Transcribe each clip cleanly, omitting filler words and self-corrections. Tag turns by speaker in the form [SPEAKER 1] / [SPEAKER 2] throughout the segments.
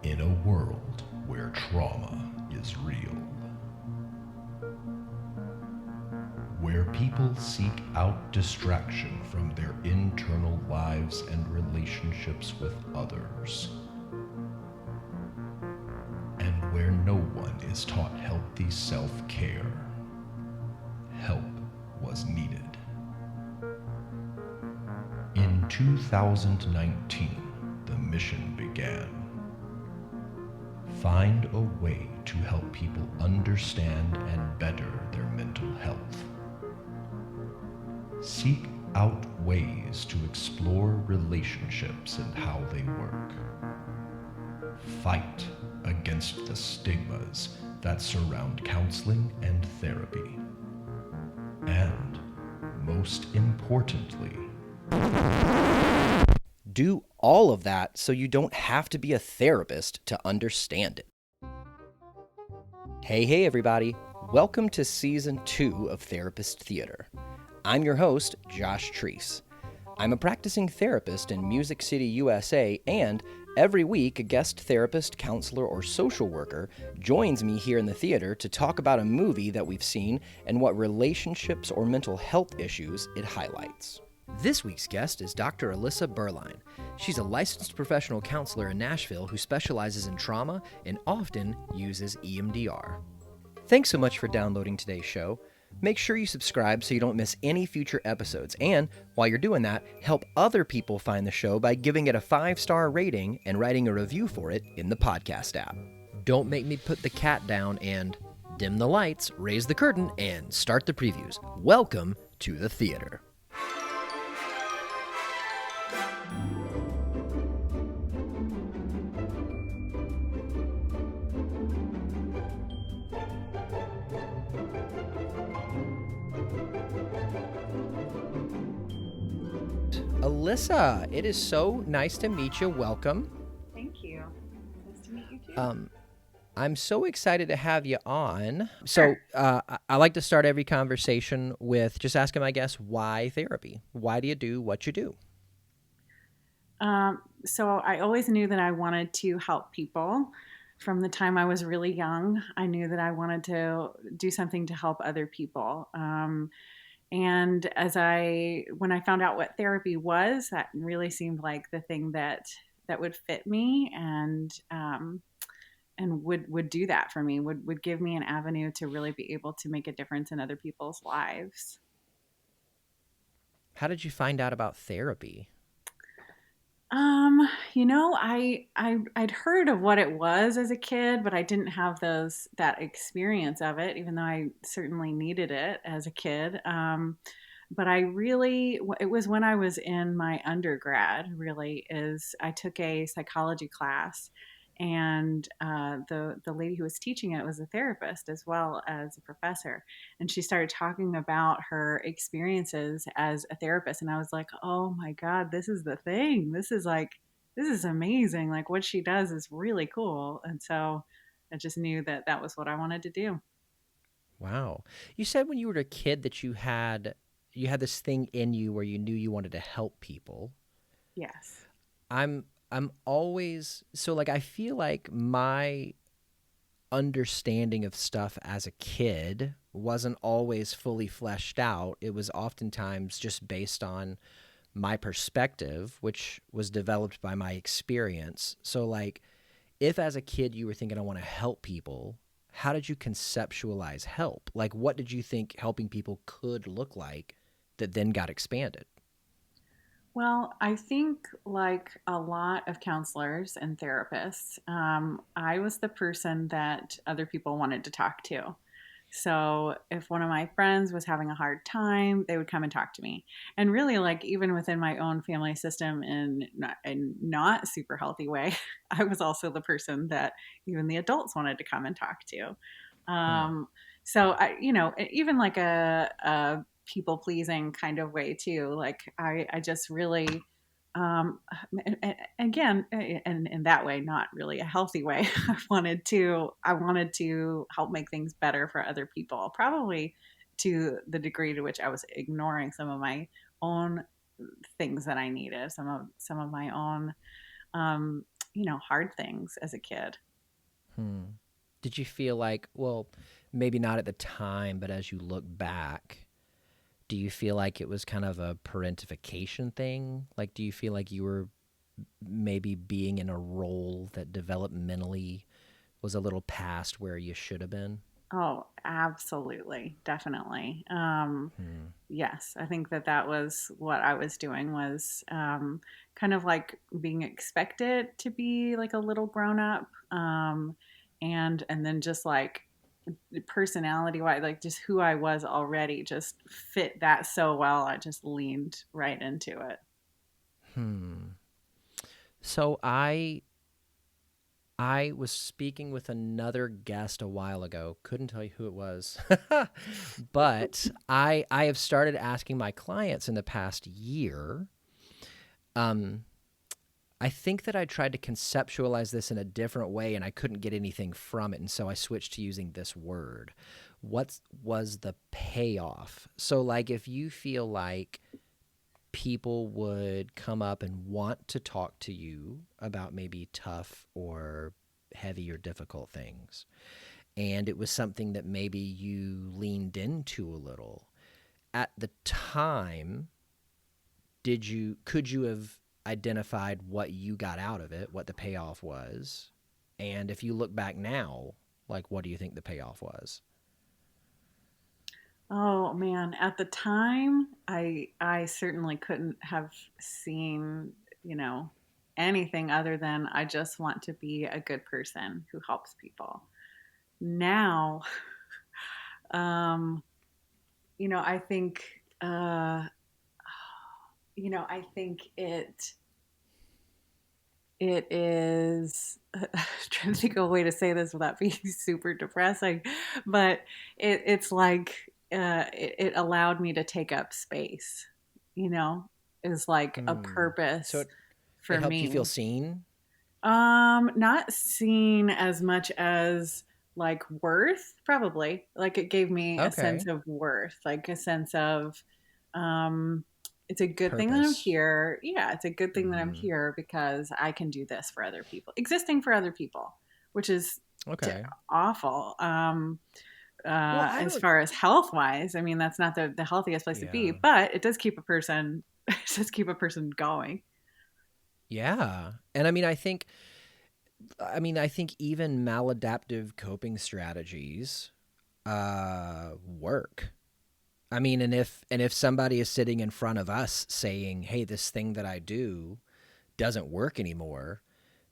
[SPEAKER 1] In a world where trauma is real, where people seek out distraction from their internal lives and relationships with others, and where no one is taught healthy self-care, help was needed. In 2019, the mission began. Find a way to help people understand and better their mental health. Seek out ways to explore relationships and how they work. Fight against the stigmas that surround counseling and therapy. And, most importantly,
[SPEAKER 2] do all of that so you don't have to be a therapist to understand it. Hey, everybody. Welcome to Season 2 of Therapist Theater. I'm your host, Josh Treese. I'm a practicing therapist in Music City, USA, and every week a guest therapist, counselor, or social worker joins me here in the theater to talk about a movie that we've seen and what relationships or mental health issues it highlights. This week's guest is Dr. Alissa Beuerlein. She's a licensed professional counselor in Nashville who specializes in trauma and often uses EMDR. Thanks so much for downloading today's show. Make sure you subscribe so you don't miss any future episodes. And while you're doing that, help other people find the show by giving it a 5-star rating and writing a review for it in the podcast app. Don't make me put the cat down and dim the lights, raise the curtain, and start the previews. Welcome to the theater. Alissa, it is so nice to meet you. Welcome.
[SPEAKER 3] Thank you. Nice to meet you too.
[SPEAKER 2] I'm so excited to have you on. So I like to start every conversation with just asking my guests, why therapy? Why do you do what you do?
[SPEAKER 3] So I always knew that I wanted to help people. From the time I was really young, I knew that I wanted to do something to help other people. And when I found out what therapy was, that really seemed like the thing that would fit me and would do that for me, would give me an avenue to really be able to make a difference in other people's lives.
[SPEAKER 2] How did you find out about therapy?
[SPEAKER 3] I'd heard of what it was as a kid, but I didn't have that experience of it, even though I certainly needed it as a kid. But it was when I was in my undergrad, really, I took a psychology class, and the lady who was teaching it was a therapist as well as a professor, and she started talking about her experiences as a therapist, and I was like, oh my God, this is the thing. This is amazing. Like, what she does is really cool, and so I just knew that that was what I wanted to do.
[SPEAKER 2] Wow. You said when you were a kid that you had this thing in you where you knew you wanted to help people.
[SPEAKER 3] Yes.
[SPEAKER 2] I'm always so like I feel like my understanding of stuff as a kid wasn't always fully fleshed out. It was oftentimes just based on my perspective, which was developed by my experience. So like if as a kid you were thinking I want to help people, how did you conceptualize help? Like what did you think helping people could look like that then got expanded?
[SPEAKER 3] Well, I think, like a lot of counselors and therapists, I was the person that other people wanted to talk to. So if one of my friends was having a hard time, they would come and talk to me. And really, like, even within my own family system in not super healthy way, I was also the person that even the adults wanted to come and talk to.
[SPEAKER 2] Hmm.
[SPEAKER 3] So even like a people pleasing kind of way too. Like I just really, um, again, and in that way, not really a healthy way. I wanted to help make things better for other people, probably to the degree to which I was ignoring some of my own things that I needed, some of my own hard things as a kid.
[SPEAKER 2] Hmm. Did you feel like, well, maybe not at the time, but as you look back, do you feel like it was kind of a parentification thing? Like, do you feel like you were maybe being in a role that developmentally was a little past where you should have been?
[SPEAKER 3] Oh, absolutely. Definitely.
[SPEAKER 2] Hmm.
[SPEAKER 3] Yes, I think that that was what I was doing was kind of like being expected to be like a little grown up, and then just like personality wise, like just who I was already, just fit that so well. I just leaned right into it.
[SPEAKER 2] Hmm. So I was speaking with another guest a while ago. Couldn't tell you who it was. But I have started asking my clients in the past year. Um, I think that I tried to conceptualize this in a different way and I couldn't get anything from it. And so I switched to using this word. What was the payoff? So, like, if you feel like people would come up and want to talk to you about maybe tough or heavy or difficult things, and it was something that maybe you leaned into a little at the time, could you have identified what you got out of it, what the payoff was? And if you look back now, like, what do you think the payoff was?
[SPEAKER 3] Oh man, at the time, I certainly couldn't have seen, you know, anything other than I just want to be a good person who helps people. Now, um, I think, I think it is trying to think of a way to say this without being super depressing, but it's like it allowed me to take up space, you know, is like a
[SPEAKER 2] Hmm. So
[SPEAKER 3] purpose
[SPEAKER 2] it
[SPEAKER 3] for
[SPEAKER 2] helped you feel
[SPEAKER 3] me.
[SPEAKER 2] seen?
[SPEAKER 3] Not seen as much as like worth, probably. Like it gave me a sense
[SPEAKER 2] Okay.
[SPEAKER 3] of worth, like a sense of um it's a good thing that I'm
[SPEAKER 2] Purpose.
[SPEAKER 3] here. Yeah, it's a good thing that I'm
[SPEAKER 2] Hmm.
[SPEAKER 3] here because I can do this for other people. Existing for other people, which is t-
[SPEAKER 2] Okay.
[SPEAKER 3] awful.
[SPEAKER 2] Well, I
[SPEAKER 3] As
[SPEAKER 2] don't.
[SPEAKER 3] far as health wise, I mean that's not the healthiest place to
[SPEAKER 2] Yeah.
[SPEAKER 3] be, but it does keep a person it does keep a person going.
[SPEAKER 2] Yeah. And I think even maladaptive coping strategies work. I mean, and if somebody is sitting in front of us saying, "Hey, this thing that I do doesn't work anymore,"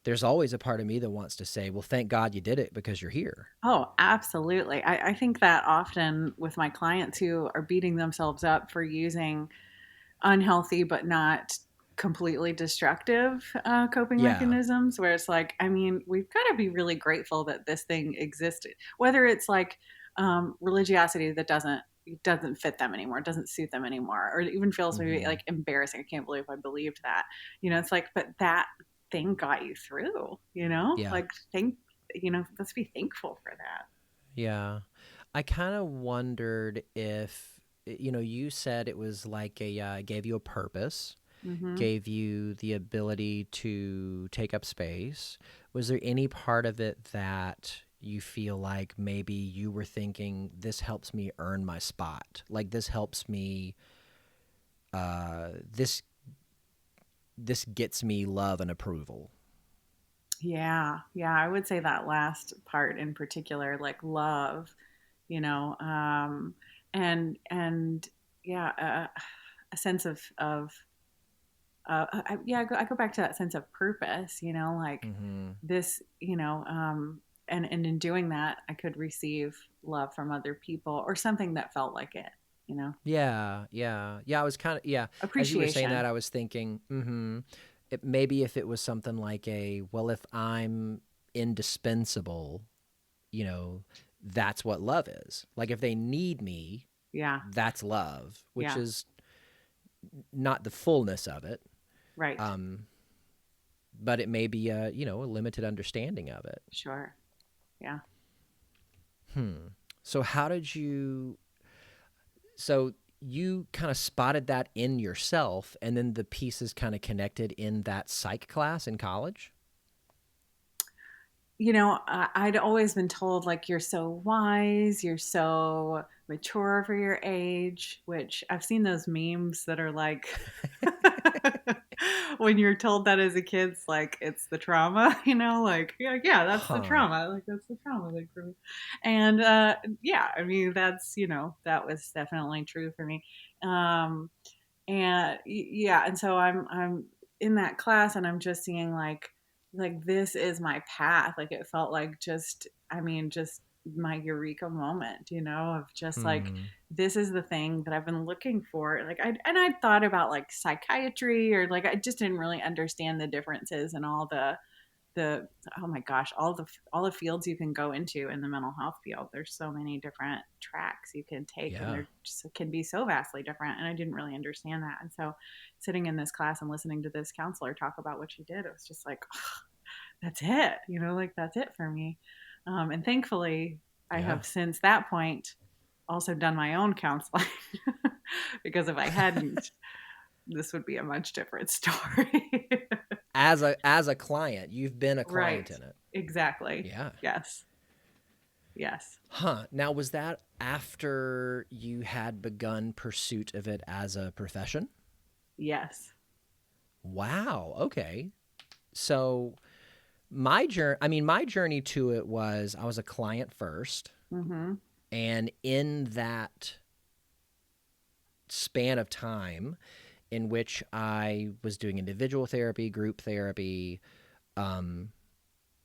[SPEAKER 2] there's always a part of me that wants to say, "Well, thank God you did it because you're here."
[SPEAKER 3] Oh, absolutely. I think that often with my clients who are beating themselves up for using unhealthy but not completely destructive coping
[SPEAKER 2] Yeah.
[SPEAKER 3] mechanisms, where it's like, I mean, we've got to be really grateful that this thing existed. Whether it's like religiosity that doesn't fit them anymore, doesn't suit them anymore, or it even feels maybe
[SPEAKER 2] Hmm.
[SPEAKER 3] like embarrassing. I can't believe I believed that. It's like, but that thing got you through.
[SPEAKER 2] Yeah.
[SPEAKER 3] Like let's be thankful for that.
[SPEAKER 2] Yeah. I kind of wondered if you said it was like it gave you a purpose,
[SPEAKER 3] Hmm.
[SPEAKER 2] gave you the ability to take up space. Was there any part of it that you feel like maybe you were thinking, this helps me earn my spot? Like, this helps me, this gets me love and approval.
[SPEAKER 3] Yeah, I would say that last part in particular, like love, you know, and yeah, a sense of I go back to that sense of purpose, like
[SPEAKER 2] Hmm.
[SPEAKER 3] this, and in doing that, I could receive love from other people or something that felt like it,
[SPEAKER 2] Yeah, yeah, yeah. I was kind of, yeah. As you were saying that,
[SPEAKER 3] appreciation.
[SPEAKER 2] I was thinking, maybe if it was something like well, if I'm indispensable, you know, that's what love is. Like, if they need me,
[SPEAKER 3] Yeah,
[SPEAKER 2] that's love, which
[SPEAKER 3] yeah,
[SPEAKER 2] is not the fullness of it.
[SPEAKER 3] right,
[SPEAKER 2] Um, but it may be a limited understanding of it.
[SPEAKER 3] sure, yeah.
[SPEAKER 2] Hmm. So how did you? So you kind of spotted that in yourself, and then the pieces kind of connected in that psych class in college.
[SPEAKER 3] I'd always been told, like, you're so wise, you're so mature for your age, which I've seen those memes that are like, when you're told that as a kid, it's like, it's the trauma, like, yeah, that's the
[SPEAKER 2] Huh.
[SPEAKER 3] trauma. Like, that's the trauma. Like, for me. And yeah, I mean, that's, that was definitely true for me. Um, and yeah, and so I'm in that class and I'm just seeing like this is my path. Like it felt like just my eureka moment, of just like
[SPEAKER 2] Hmm.
[SPEAKER 3] this is the thing that I've been looking for. Like I'd thought about like psychiatry, or like I just didn't really understand the differences and all the oh my gosh, all the fields you can go into in the mental health field. There's so many different tracks you can take, and
[SPEAKER 2] Yeah.
[SPEAKER 3] they're just can be so vastly different, and I didn't really understand that. And so sitting in this class and listening to this counselor talk about what she did, it was just like, oh, that's it, like that's it for me. And thankfully I
[SPEAKER 2] Yeah.
[SPEAKER 3] have since that point also done my own counseling because if I hadn't, this would be a much different story.
[SPEAKER 2] As a client, you've been a client
[SPEAKER 3] Right.
[SPEAKER 2] in it.
[SPEAKER 3] Exactly.
[SPEAKER 2] Yeah.
[SPEAKER 3] Yes. Yes.
[SPEAKER 2] Huh. Now, was that after you had begun pursuit of it as a profession?
[SPEAKER 3] Yes.
[SPEAKER 2] Wow. Okay. So my journey to it was I was a client first,
[SPEAKER 3] Mm-hmm.
[SPEAKER 2] and in that span of time in which I was doing individual therapy, group therapy, um,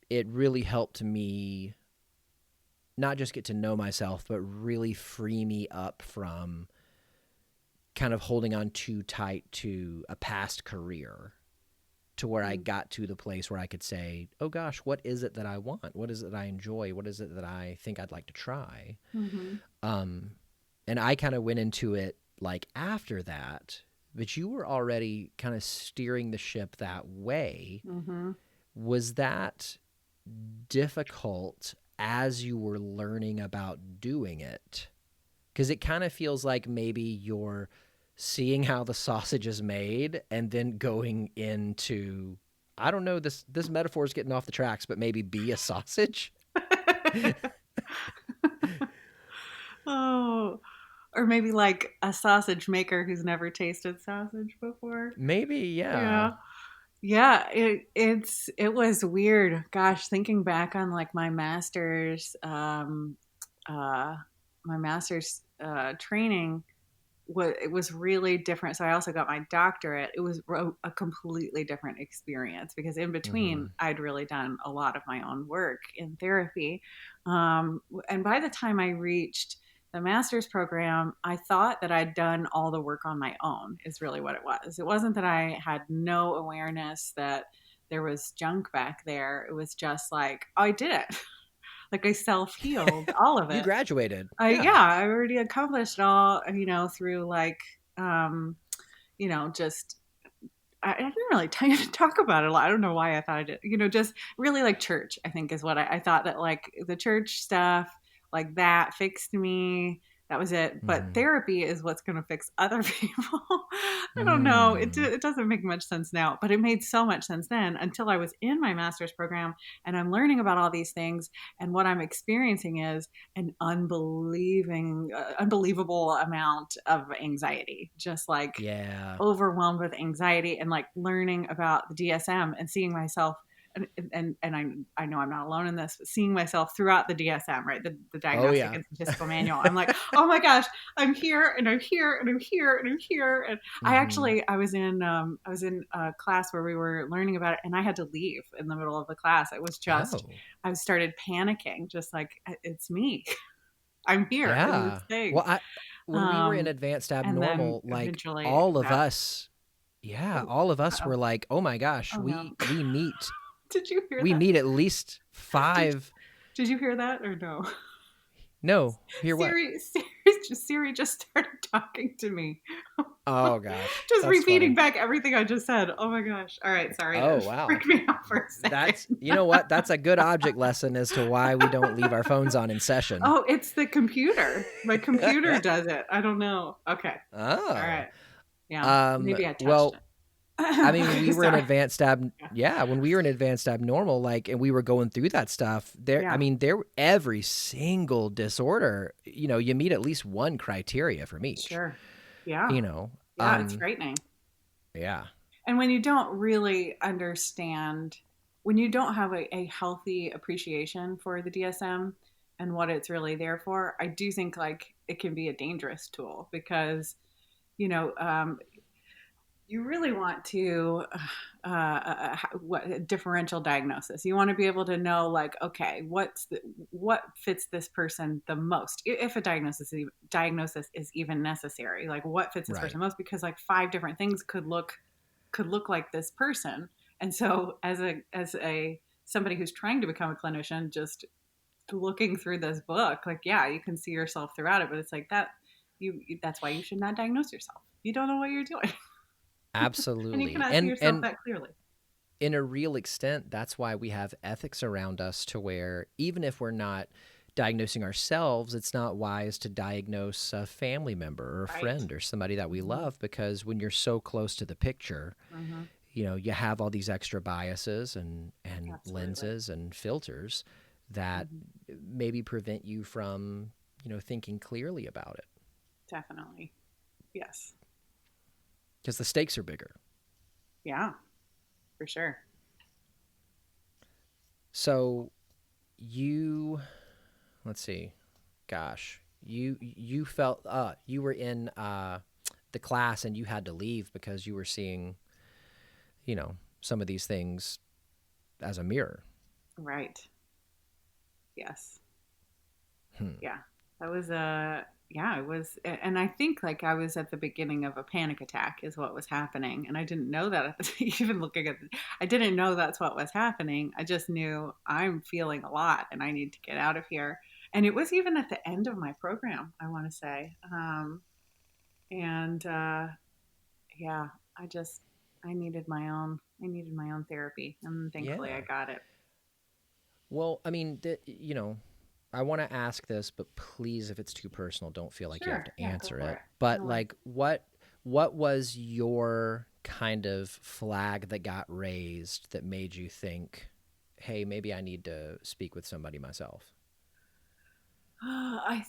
[SPEAKER 2] it really helped me not just get to know myself, but really free me up from kind of holding on too tight to a past career, to where I got to the place where I could say, oh gosh, what is it that I want? What is it that I enjoy? What is it that I think I'd like to try?
[SPEAKER 3] Mm-hmm.
[SPEAKER 2] Um, and I kind of went into it like after that, but you were already kind of steering the ship that way.
[SPEAKER 3] Mm-hmm.
[SPEAKER 2] Was that difficult as you were learning about doing it? Because it kind of feels like maybe you're seeing how the sausage is made and then going into, I don't know, this metaphor is getting off the tracks, but maybe be a sausage.
[SPEAKER 3] Oh, or maybe like a sausage maker who's never tasted sausage before.
[SPEAKER 2] Maybe, yeah.
[SPEAKER 3] Yeah. Yeah, it was weird. Gosh, thinking back on like uh my master's training, it was really different. So I also got my doctorate. It was a completely different experience because in
[SPEAKER 2] Mm-hmm.
[SPEAKER 3] between I'd really done a lot of my own work in therapy. And by the time I reached the master's program, I thought that I'd done all the work on my own, is really what it was. It wasn't that I had no awareness that there was junk back there. It was just like, oh, I did it. Like I self healed all of
[SPEAKER 2] You
[SPEAKER 3] it.
[SPEAKER 2] graduated.
[SPEAKER 3] Yeah,
[SPEAKER 2] Yeah.
[SPEAKER 3] I already accomplished it all, through like, just I didn't really talk about it a lot. I don't know why I thought I did. Just really like church, I think is what I thought, that like the church stuff, like that fixed me. That was it. But
[SPEAKER 2] Mm-hmm.
[SPEAKER 3] therapy is what's going to fix other people. I don't know.
[SPEAKER 2] Mm.
[SPEAKER 3] It doesn't make much sense now, but it made so much sense then until I was in my master's program and I'm learning about all these things. And what I'm experiencing is an unbelievable amount of anxiety, just like
[SPEAKER 2] Yeah.
[SPEAKER 3] overwhelmed with anxiety, and like learning about the DSM and seeing myself, and I know I'm not alone in this, but seeing myself throughout the DSM, right? The
[SPEAKER 2] Oh,
[SPEAKER 3] Diagnostic
[SPEAKER 2] yeah.
[SPEAKER 3] and Statistical Manual. I'm like, oh my gosh, I'm here and I'm here and I'm here and I'm here. And
[SPEAKER 2] Mm-hmm.
[SPEAKER 3] I was in a class where we were learning about it, and I had to leave in the middle of the class. It was just,
[SPEAKER 2] Oh,
[SPEAKER 3] I started panicking, just like, it's me. I'm here in this
[SPEAKER 2] yeah.
[SPEAKER 3] thing.
[SPEAKER 2] Well, when we were in
[SPEAKER 3] Um,
[SPEAKER 2] advanced
[SPEAKER 3] and then
[SPEAKER 2] abnormal, like
[SPEAKER 3] eventually
[SPEAKER 2] all of
[SPEAKER 3] that,
[SPEAKER 2] us, yeah,
[SPEAKER 3] oh,
[SPEAKER 2] all of us
[SPEAKER 3] uh-oh.
[SPEAKER 2] were like, "Oh my gosh,
[SPEAKER 3] Oh no.
[SPEAKER 2] we meet
[SPEAKER 3] Did you hear
[SPEAKER 2] we
[SPEAKER 3] that?
[SPEAKER 2] meet at least
[SPEAKER 3] Did
[SPEAKER 2] 5."
[SPEAKER 3] Did you hear that or no?
[SPEAKER 2] No, hear what?
[SPEAKER 3] Siri just started talking to me.
[SPEAKER 2] Oh gosh,
[SPEAKER 3] Just
[SPEAKER 2] that's
[SPEAKER 3] repeating
[SPEAKER 2] funny.
[SPEAKER 3] back everything I just said. Oh my gosh. All right, sorry.
[SPEAKER 2] Oh
[SPEAKER 3] That
[SPEAKER 2] wow.
[SPEAKER 3] freaked me out for a
[SPEAKER 2] That's,
[SPEAKER 3] second.
[SPEAKER 2] you know what? That's a good object lesson as to why we don't leave our phones on in session.
[SPEAKER 3] Oh, it's the computer. My computer does it. I don't know. Okay. All
[SPEAKER 2] Oh.
[SPEAKER 3] right. Yeah. Maybe I touched
[SPEAKER 2] Well,
[SPEAKER 3] it.
[SPEAKER 2] I mean, when we were in
[SPEAKER 3] Sorry.
[SPEAKER 2] advanced
[SPEAKER 3] Yeah.
[SPEAKER 2] yeah, when we were in advanced abnormal, like, and we were going through that stuff, I
[SPEAKER 3] Yeah.
[SPEAKER 2] mean, every single disorder, you meet at least one criteria from each,
[SPEAKER 3] Sure. Yeah.
[SPEAKER 2] you know,
[SPEAKER 3] Yeah. It's frightening.
[SPEAKER 2] yeah,
[SPEAKER 3] And when you don't really understand, when you don't have a healthy appreciation for the DSM and what it's really there for, I do think like it can be a dangerous tool because, you know, you really want to what differential diagnosis. You want to be able to know like, okay, what fits this person the most, if a diagnosis is even necessary. Like, what fits this
[SPEAKER 2] right.
[SPEAKER 3] person most? Because like five different things could look like this person. And so as a somebody who's trying to become a clinician, just looking through this book, like, yeah, you can see yourself throughout it, but it's like that that's why you should not diagnose yourself. You don't know what you're doing. And you
[SPEAKER 2] Absolutely.
[SPEAKER 3] cannot see yourself
[SPEAKER 2] And
[SPEAKER 3] that clearly.
[SPEAKER 2] in a real extent, that's why we have ethics around us to where even if we're not diagnosing ourselves, it's not wise to diagnose a family member or a
[SPEAKER 3] Right.
[SPEAKER 2] friend or somebody that we
[SPEAKER 3] Mm-hmm.
[SPEAKER 2] love, because when you're so close to the picture,
[SPEAKER 3] Mm-hmm.
[SPEAKER 2] you have all these extra biases and
[SPEAKER 3] Absolutely.
[SPEAKER 2] lenses and filters that
[SPEAKER 3] Mm-hmm.
[SPEAKER 2] maybe prevent you from, thinking clearly about it,
[SPEAKER 3] Definitely. Yes.
[SPEAKER 2] because the stakes are bigger.
[SPEAKER 3] Yeah, for sure.
[SPEAKER 2] So you, let's see, gosh, you felt you were in the class and you had to leave because you were seeing, some of these things as a mirror.
[SPEAKER 3] Right. Yes.
[SPEAKER 2] Hmm.
[SPEAKER 3] Yeah. That was a yeah, it was, and I think like I was at the beginning of a panic attack is what was happening, and I didn't know that at the even looking at I didn't know that's what was happening. I just knew I'm feeling a lot and I need to get out of here. And it was even at the end of my program, I want to say. And yeah, I just I needed my own therapy, and thankfully I
[SPEAKER 2] Yeah.
[SPEAKER 3] got it.
[SPEAKER 2] Well, I mean, I want to ask this, but please, if it's too personal, don't feel like you have
[SPEAKER 3] Sure.
[SPEAKER 2] to
[SPEAKER 3] Yeah, go
[SPEAKER 2] answer
[SPEAKER 3] for
[SPEAKER 2] it.
[SPEAKER 3] it.
[SPEAKER 2] But
[SPEAKER 3] No worries.
[SPEAKER 2] like, what was your kind of flag that got raised that made you think, hey, maybe I need to speak with somebody myself?
[SPEAKER 3] I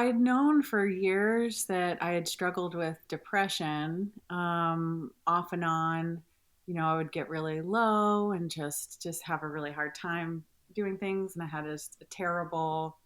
[SPEAKER 3] had known for years that I had struggled with depression, off and on. I would get really low and just have a really hard time doing things, and I had a terrible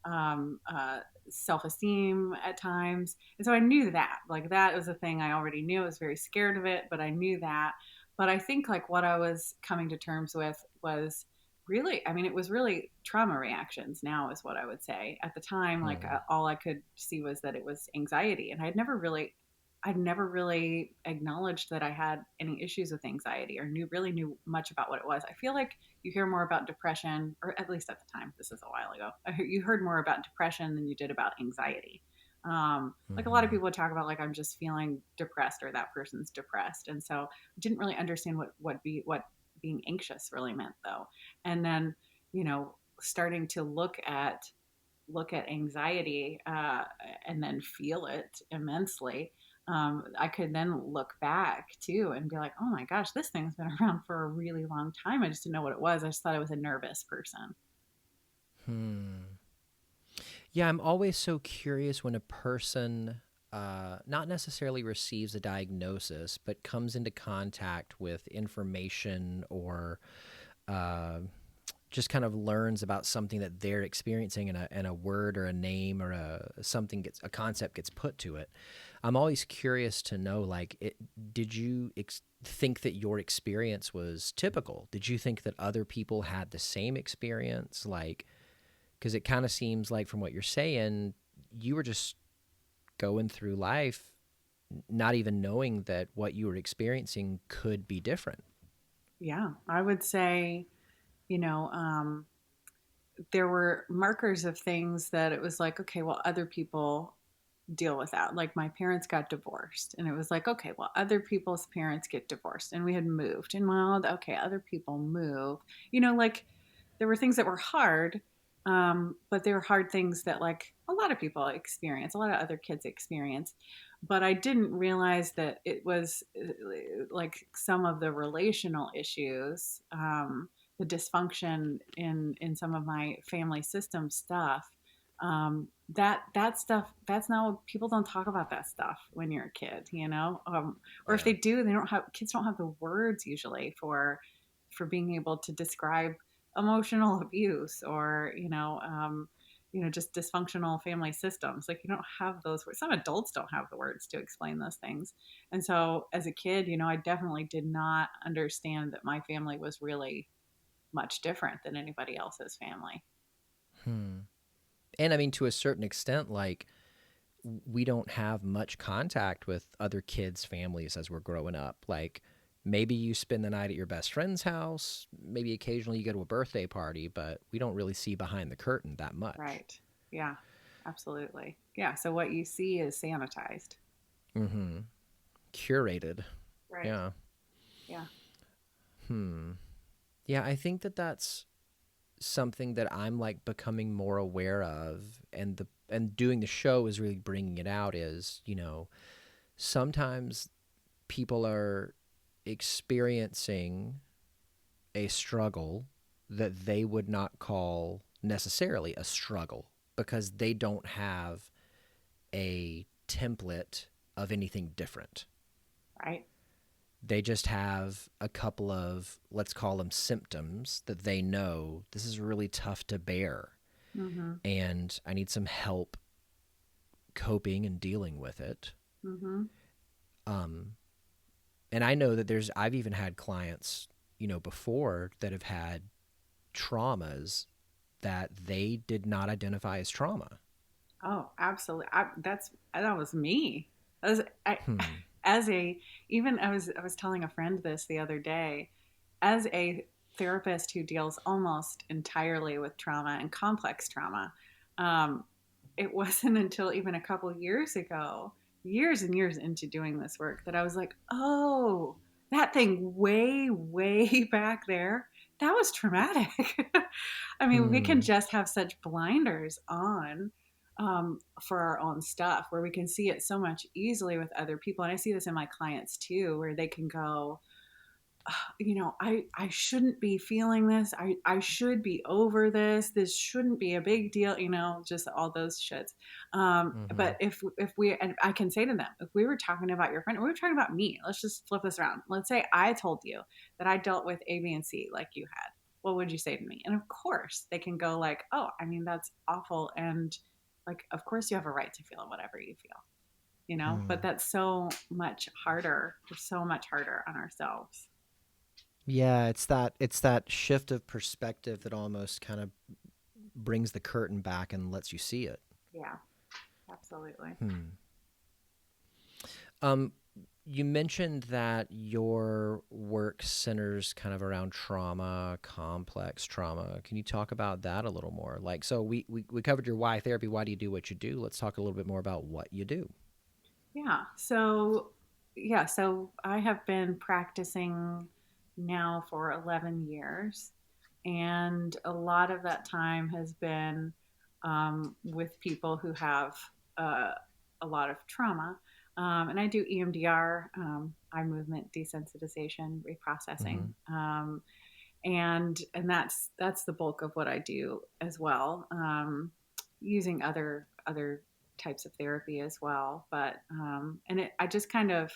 [SPEAKER 3] um, uh, self esteem at times, and so I knew that like that was a thing I already knew. I was very scared of it, but I knew that. But I think like what I was coming to terms with was really, I mean, it was really trauma reactions now is what I would say. At the time, like
[SPEAKER 2] Hmm.
[SPEAKER 3] all I could see was that it was anxiety, and I'd never really acknowledged that I had any issues with anxiety or knew much about what it was. I feel like you hear more about depression, or at least at the time, this is a while ago, you heard more about depression than you did about anxiety. Like a lot of
[SPEAKER 2] Hmm.
[SPEAKER 3] people would talk about like I'm just feeling depressed or that person's depressed, and so I didn't really understand what being anxious really meant though. And then starting to look at anxiety, and then feel it immensely. I could then look back too and be like, oh my gosh, this thing's been around for a really long time. I just didn't know what it was. I just thought I was a nervous person.
[SPEAKER 2] Hmm. Yeah, I'm always so curious when a person not necessarily receives a diagnosis, but comes into contact with information or uh, just kind of learns about something that they're experiencing, and a word or a name or a concept gets put to it. I'm always curious to know, like, did you think that your experience was typical? Did you think that other people had the same experience? Like, because it kind of seems like from what you're saying, you were just going through life not even knowing that what you were experiencing could be different.
[SPEAKER 3] Yeah, I would say, you know, there were markers of things that it was like, okay, well, other people deal with that. Like my parents got divorced, and it was like, okay, well, other people's parents get divorced, and we had moved, and well, okay, other people move. Like there were things that were hard, but they were hard things that like a lot of people experience, a lot of other kids experience. but I didn't realize that it was like some of the relational issues, the dysfunction in some of my family system stuff. That stuff, that's not what people don't talk about, that stuff when you're a kid, or if
[SPEAKER 2] Yeah.
[SPEAKER 3] they do, kids don't have the words usually for being able to describe emotional abuse, or just dysfunctional family systems. Like, you don't have those words. Some adults don't have the words to explain those things. And so as a kid, I definitely did not understand that my family was really much different than anybody else's family.
[SPEAKER 2] Hmm. And I mean, to a certain extent, like, we don't have much contact with other kids' families as we're growing up. Like, maybe you spend the night at your best friend's house, maybe occasionally you go to a birthday party, but we don't really see behind the curtain that much.
[SPEAKER 3] Right. Yeah, absolutely. Yeah. So what you see is sanitized.
[SPEAKER 2] Mm-hmm. Curated.
[SPEAKER 3] Right.
[SPEAKER 2] Yeah.
[SPEAKER 3] Yeah.
[SPEAKER 2] Hmm. Yeah, I think that that's something that I'm like becoming more aware of, and doing the show is really bringing it out. Is, sometimes people are experiencing a struggle that they would not call necessarily a struggle because they don't have a template of anything different.
[SPEAKER 3] Right.
[SPEAKER 2] They just have a couple of, let's call them symptoms, that they know this is really tough to bear
[SPEAKER 3] Mm-hmm.
[SPEAKER 2] and I need some help coping and dealing with it.
[SPEAKER 3] Mm-hmm.
[SPEAKER 2] Um, and I know that I've even had clients, before that have had traumas that they did not identify as trauma.
[SPEAKER 3] Oh, absolutely. That was me. As I,
[SPEAKER 2] Hmm.
[SPEAKER 3] as a even I was telling a friend this the other day. As a therapist who deals almost entirely with trauma and complex trauma, um, it wasn't until even a couple years ago, years and years into doing this work, that I was like, oh, that thing way, way back there, that was traumatic. I mean, we can
[SPEAKER 2] Hmm.
[SPEAKER 3] just have such blinders on, for our own stuff, where we can see it so much easily with other people. And I see this in my clients too, where they can go, I shouldn't be feeling this. I should be over this. This shouldn't be a big deal, just all those shits.
[SPEAKER 2] Mm-hmm.
[SPEAKER 3] But if we, and I can say to them, if we were talking about your friend, or we were talking about me, let's just flip this around. Let's say I told you that I dealt with A, B, and C like you had. What would you say to me? And of course they can go like, oh, I mean, that's awful. And like, of course you have a right to feel whatever you feel, but
[SPEAKER 2] Hmm.
[SPEAKER 3] that's so much harder. We're so much harder on ourselves.
[SPEAKER 2] Yeah, it's that shift of perspective that almost kind of brings the curtain back and lets you see it.
[SPEAKER 3] Yeah. Absolutely.
[SPEAKER 2] Hmm. Um, you mentioned that your work centers kind of around trauma, complex trauma. Can you talk about that a little more? Like, so we covered your why therapy. Why do you do what you do? Let's talk a little bit more about what you do.
[SPEAKER 3] Yeah. So I have been practicing now for 11 years. And a lot of that time has been with people who have uh, a lot of trauma. And I do EMDR, eye movement desensitization, reprocessing.
[SPEAKER 2] Mm-hmm.
[SPEAKER 3] And that's the bulk of what I do as well, using other types of therapy as well. But I just kind of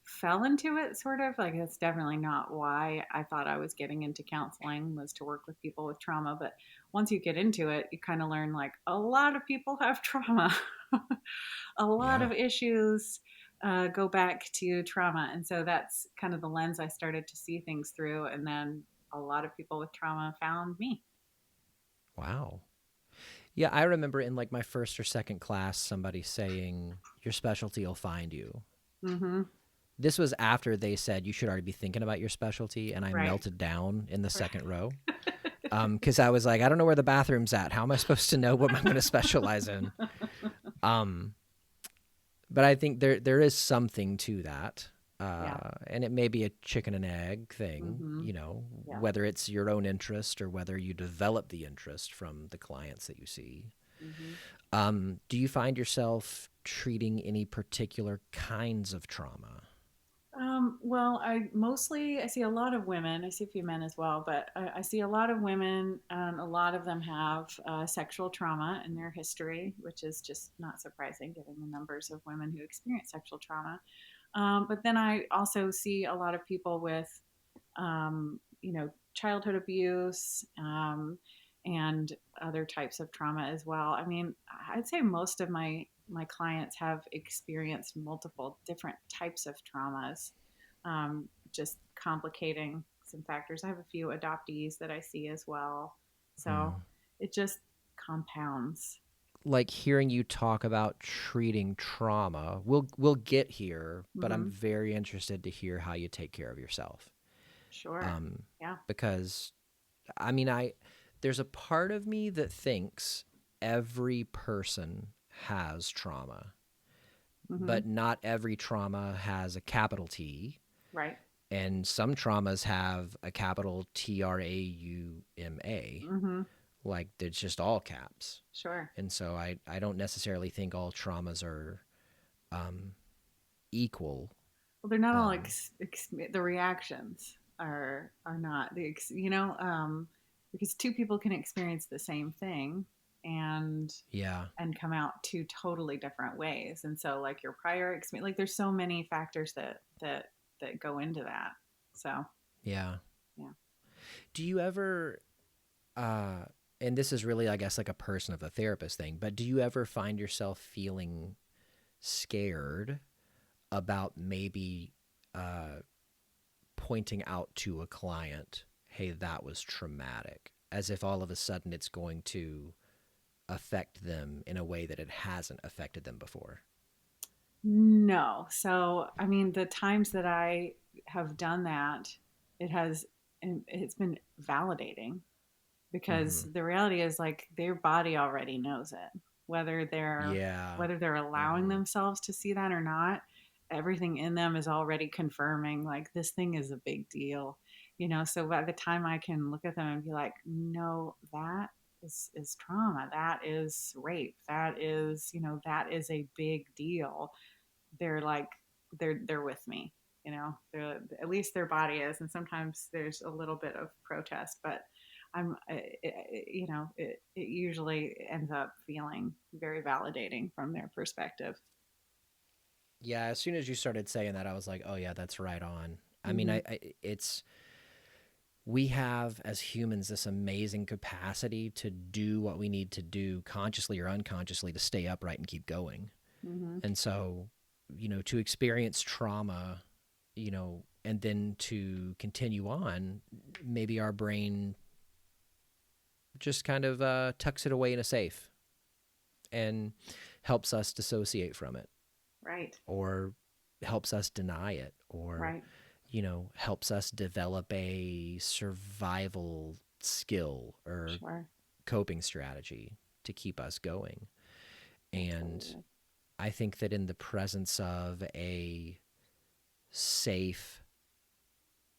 [SPEAKER 3] fell into it, sort of. Like, that's definitely not why I thought I was getting into counseling, was to work with people with trauma. But once you get into it, you kind of learn like a lot of people have trauma. A lot
[SPEAKER 2] Yeah.
[SPEAKER 3] of issues go back to trauma. And so that's kind of the lens I started to see things through. And then a lot of people with trauma found me.
[SPEAKER 2] Wow. Yeah, I remember in like my first or second class, somebody saying, "Your specialty will find you."
[SPEAKER 3] Mm-hmm.
[SPEAKER 2] This was after they said you should already be thinking about your specialty, and I
[SPEAKER 3] Right.
[SPEAKER 2] melted down in the
[SPEAKER 3] Right.
[SPEAKER 2] second row. Because I was like, I don't know where the bathroom's at. How am I supposed to know what I'm going to specialize in? Um, but I think there is something to that,
[SPEAKER 3] Yeah.
[SPEAKER 2] and it may be a chicken and egg thing.
[SPEAKER 3] Mm-hmm. Yeah.
[SPEAKER 2] Whether it's your own interest or whether you develop the interest from the clients that you see. Do you find yourself treating any particular kinds of trauma?
[SPEAKER 3] Well, I see a lot of women. I see a few men as well, but I see a lot of women, and a lot of them have sexual trauma in their history, which is just not surprising given the numbers of women who experience sexual trauma. But then I also see a lot of people with, childhood abuse, and other types of trauma as well. I mean, I'd say most of my clients have experienced multiple different types of traumas, just complicating some factors. I have a few adoptees that I see as well, so it just compounds.
[SPEAKER 2] Like hearing you talk about treating trauma, we'll get here, but I'm
[SPEAKER 3] Mm-hmm.
[SPEAKER 2] very interested to hear how you take care of yourself.
[SPEAKER 3] Sure. Yeah.
[SPEAKER 2] Because I mean, there's a part of me that thinks every person has trauma,
[SPEAKER 3] Mm-hmm.
[SPEAKER 2] but not every trauma has a capital T,
[SPEAKER 3] Right.
[SPEAKER 2] and some traumas have a capital TRAUMA,
[SPEAKER 3] Mm-hmm.
[SPEAKER 2] like it's just all caps.
[SPEAKER 3] Sure.
[SPEAKER 2] And so I don't necessarily think all traumas are equal.
[SPEAKER 3] Well, they're not all
[SPEAKER 2] Um,
[SPEAKER 3] the reactions are not because two people can experience the same thing and
[SPEAKER 2] yeah,
[SPEAKER 3] come out two totally different ways. And so, like, your prior experience, like, there's so many factors that go into that. So
[SPEAKER 2] yeah.
[SPEAKER 3] yeah.
[SPEAKER 2] Do you ever, uh, and this is really, I guess, like a person of the therapist thing, but do you ever find yourself feeling scared about maybe pointing out to a client, hey, that was traumatic, as if all of a sudden it's going to affect them in a way that it hasn't affected them before?
[SPEAKER 3] No. So, I mean, the times that I have done that, it has it's been validating, because
[SPEAKER 2] Mm-hmm.
[SPEAKER 3] the reality is, like, their body already knows it, whether they're
[SPEAKER 2] Yeah.
[SPEAKER 3] allowing
[SPEAKER 2] Mm-hmm.
[SPEAKER 3] themselves to see that or not. Everything in them is already confirming, like, this thing is a big deal, so by the time I can look at them and be like, no, that is trauma, that is rape, that is, that is a big deal. They're like, they're with me. They're, at least their body is. And sometimes there's a little bit of protest, but it usually ends up feeling very validating from their perspective.
[SPEAKER 2] Yeah, as soon as you started saying that, I was like, oh, yeah, that's right on. I mean,
[SPEAKER 3] Mm-hmm.
[SPEAKER 2] we have as humans this amazing capacity to do what we need to do consciously or unconsciously to stay upright and keep going.
[SPEAKER 3] Mm-hmm.
[SPEAKER 2] And so, to experience trauma, and then to continue on, maybe our brain just kind of tucks it away in a safe and helps us dissociate from it,
[SPEAKER 3] Right.
[SPEAKER 2] or helps us deny it, or,
[SPEAKER 3] Right.
[SPEAKER 2] helps us develop a survival skill or
[SPEAKER 3] Sure.
[SPEAKER 2] coping strategy to keep us going. And
[SPEAKER 3] Absolutely.
[SPEAKER 2] I think that in the presence of a safe,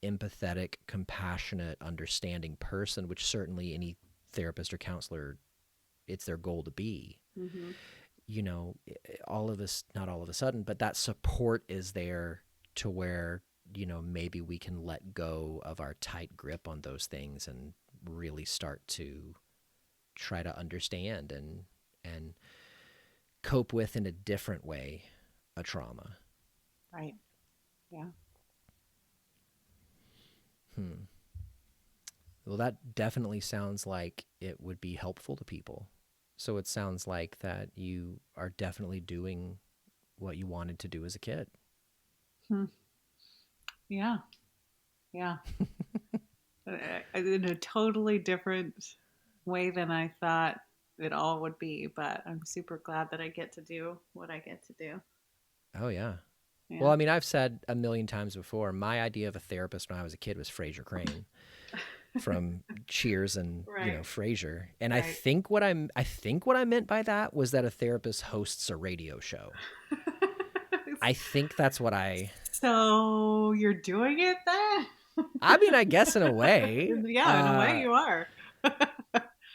[SPEAKER 2] empathetic, compassionate, understanding person, which certainly any therapist or counselor, it's their goal to be,
[SPEAKER 3] Mm-hmm.
[SPEAKER 2] all of us, not all of a sudden, but that support is there to where, maybe we can let go of our tight grip on those things and really start to try to understand and cope with in a different way a trauma.
[SPEAKER 3] Right. Yeah.
[SPEAKER 2] Hmm. Well, that definitely sounds like it would be helpful to people. So it sounds like that you are definitely doing what you wanted to do as a kid.
[SPEAKER 3] Hmm. Yeah. Yeah. In a totally different way than I thought it all would be, but I'm super glad that I get to do what I get to do.
[SPEAKER 2] Oh, yeah. Well,
[SPEAKER 3] Yeah.
[SPEAKER 2] I mean, I've said a million times before, my idea of a therapist when I was a kid was Fraser Crane from Cheers and,
[SPEAKER 3] Right.
[SPEAKER 2] Frasier. And
[SPEAKER 3] Right.
[SPEAKER 2] I think what I meant by that was that a therapist hosts a radio show. I think that's what
[SPEAKER 3] So you're doing it then?
[SPEAKER 2] I mean, I guess in a way.
[SPEAKER 3] Yeah, in a way you are.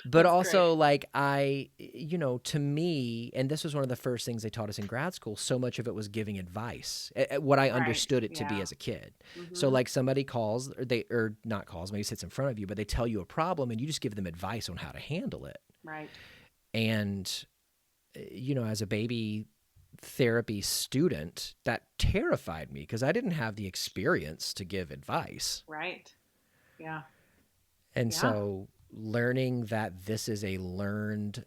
[SPEAKER 2] But
[SPEAKER 3] That's great.
[SPEAKER 2] also, like, to me, and this was one of the first things they taught us in grad school, so much of it was giving advice, what I
[SPEAKER 3] Right.
[SPEAKER 2] understood it to be
[SPEAKER 3] Yeah.
[SPEAKER 2] as a kid. So,
[SPEAKER 3] Mm-hmm.
[SPEAKER 2] like, somebody calls, or not calls, maybe sits in front of you, but they tell you a problem and you just give them advice on how to handle it.
[SPEAKER 3] Right.
[SPEAKER 2] And, as a baby therapy student, that terrified me because I didn't have the experience to give advice.
[SPEAKER 3] Right. Yeah.
[SPEAKER 2] And
[SPEAKER 3] Yeah.
[SPEAKER 2] so, learning that this is a learned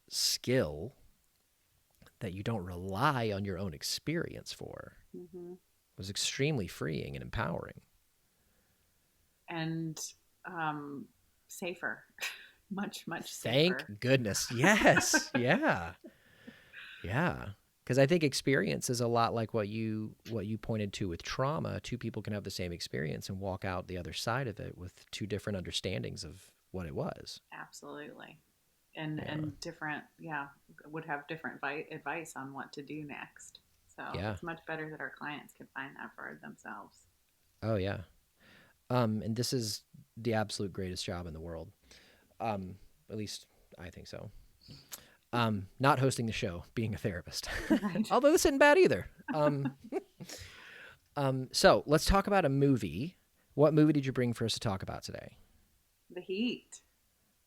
[SPEAKER 2] skill that you don't rely on your own experience for
[SPEAKER 3] Mm-hmm.
[SPEAKER 2] was extremely freeing and empowering.
[SPEAKER 3] And um, safer, much, much
[SPEAKER 2] Thank
[SPEAKER 3] safer.
[SPEAKER 2] goodness. Yes. Yeah. Yeah. Because I think experience is a lot like what you pointed to with trauma. Two people can have the same experience and walk out the other side of it with two different understandings of what it was.
[SPEAKER 3] Absolutely. And
[SPEAKER 2] Yeah.
[SPEAKER 3] different, yeah, would have different advice on what to do next. So
[SPEAKER 2] Yeah.
[SPEAKER 3] it's much better that our clients can find that for themselves.
[SPEAKER 2] Oh yeah. And this is the absolute greatest job in the world. Um, at least I think so. Not hosting the show, being a therapist.
[SPEAKER 3] Right.
[SPEAKER 2] Although this isn't bad either. So let's talk about a movie. What movie did you bring for us to talk about today?
[SPEAKER 3] The Heat.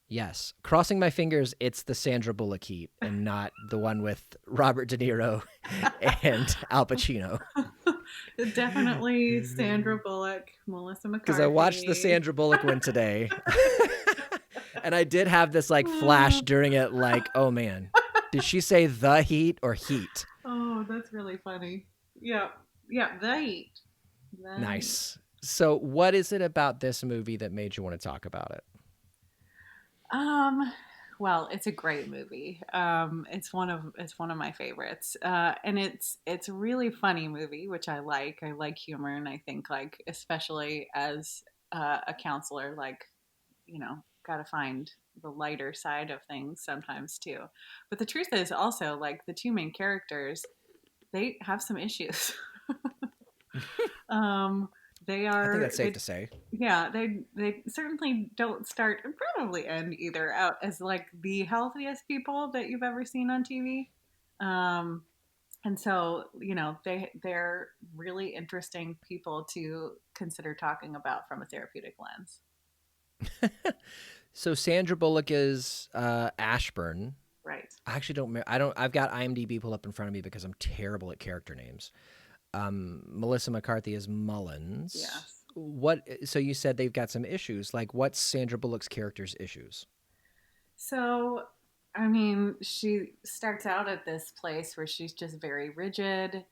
[SPEAKER 2] Yes. Crossing my fingers, it's the Sandra Bullock Heat and not the one with Robert De Niro and Al Pacino.
[SPEAKER 3] Definitely Sandra Bullock, Melissa
[SPEAKER 2] Because I watched the
[SPEAKER 3] McCarthy.
[SPEAKER 2] Sandra Bullock one today. And I did have this like flash during it, like, oh man, did she say the heat or heat?
[SPEAKER 3] Oh, that's really funny. Yeah. Yeah, The Heat. The Heat.
[SPEAKER 2] Nice. So, what is it about this movie that made you want to talk about it?
[SPEAKER 3] Um, well, it's a great movie. It's one of my favorites, and it's a really funny movie, which I like. I like humor, and I think like especially as a counselor, like got to find the lighter side of things sometimes too. But the truth is also like the two main characters, they have some issues. um, they
[SPEAKER 2] I think
[SPEAKER 3] are
[SPEAKER 2] that's safe to say.
[SPEAKER 3] yeah, they certainly don't start and probably end either out as like the healthiest people that you've ever seen on TV. Um, and so they're really interesting people to consider talking about from a therapeutic lens.
[SPEAKER 2] So, Sandra Bullock is Ashburn.
[SPEAKER 3] Right.
[SPEAKER 2] I actually don't. I don't. I've got IMDb pulled up in front of me because I'm terrible at character names. Melissa McCarthy is Mullins.
[SPEAKER 3] Yes.
[SPEAKER 2] What? So you said they've got some issues. Like, what's Sandra Bullock's character's issues?
[SPEAKER 3] So, I mean, she starts out at this place where she's just very rigid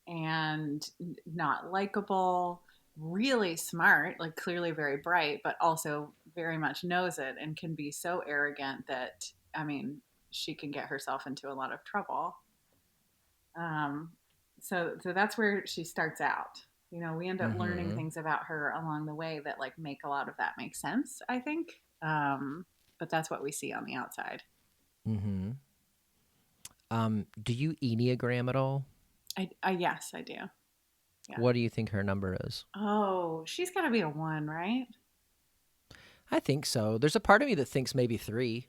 [SPEAKER 3] and not likable, really smart, like clearly very bright, but also very much knows it and can be so arrogant that, I mean, she can get herself into a lot of trouble. Um, so that's where she starts out. We end up learning
[SPEAKER 2] Mm-hmm.
[SPEAKER 3] things about her along the way that like make a lot of that make sense, I think. But that's what we see on the outside.
[SPEAKER 2] Mm-hmm. Do you Enneagram at all?
[SPEAKER 3] I yes, I do. Yeah.
[SPEAKER 2] What do you think her number is?
[SPEAKER 3] Oh, she's got to be a one, right?
[SPEAKER 2] I think so. There's a part of me that thinks maybe 3.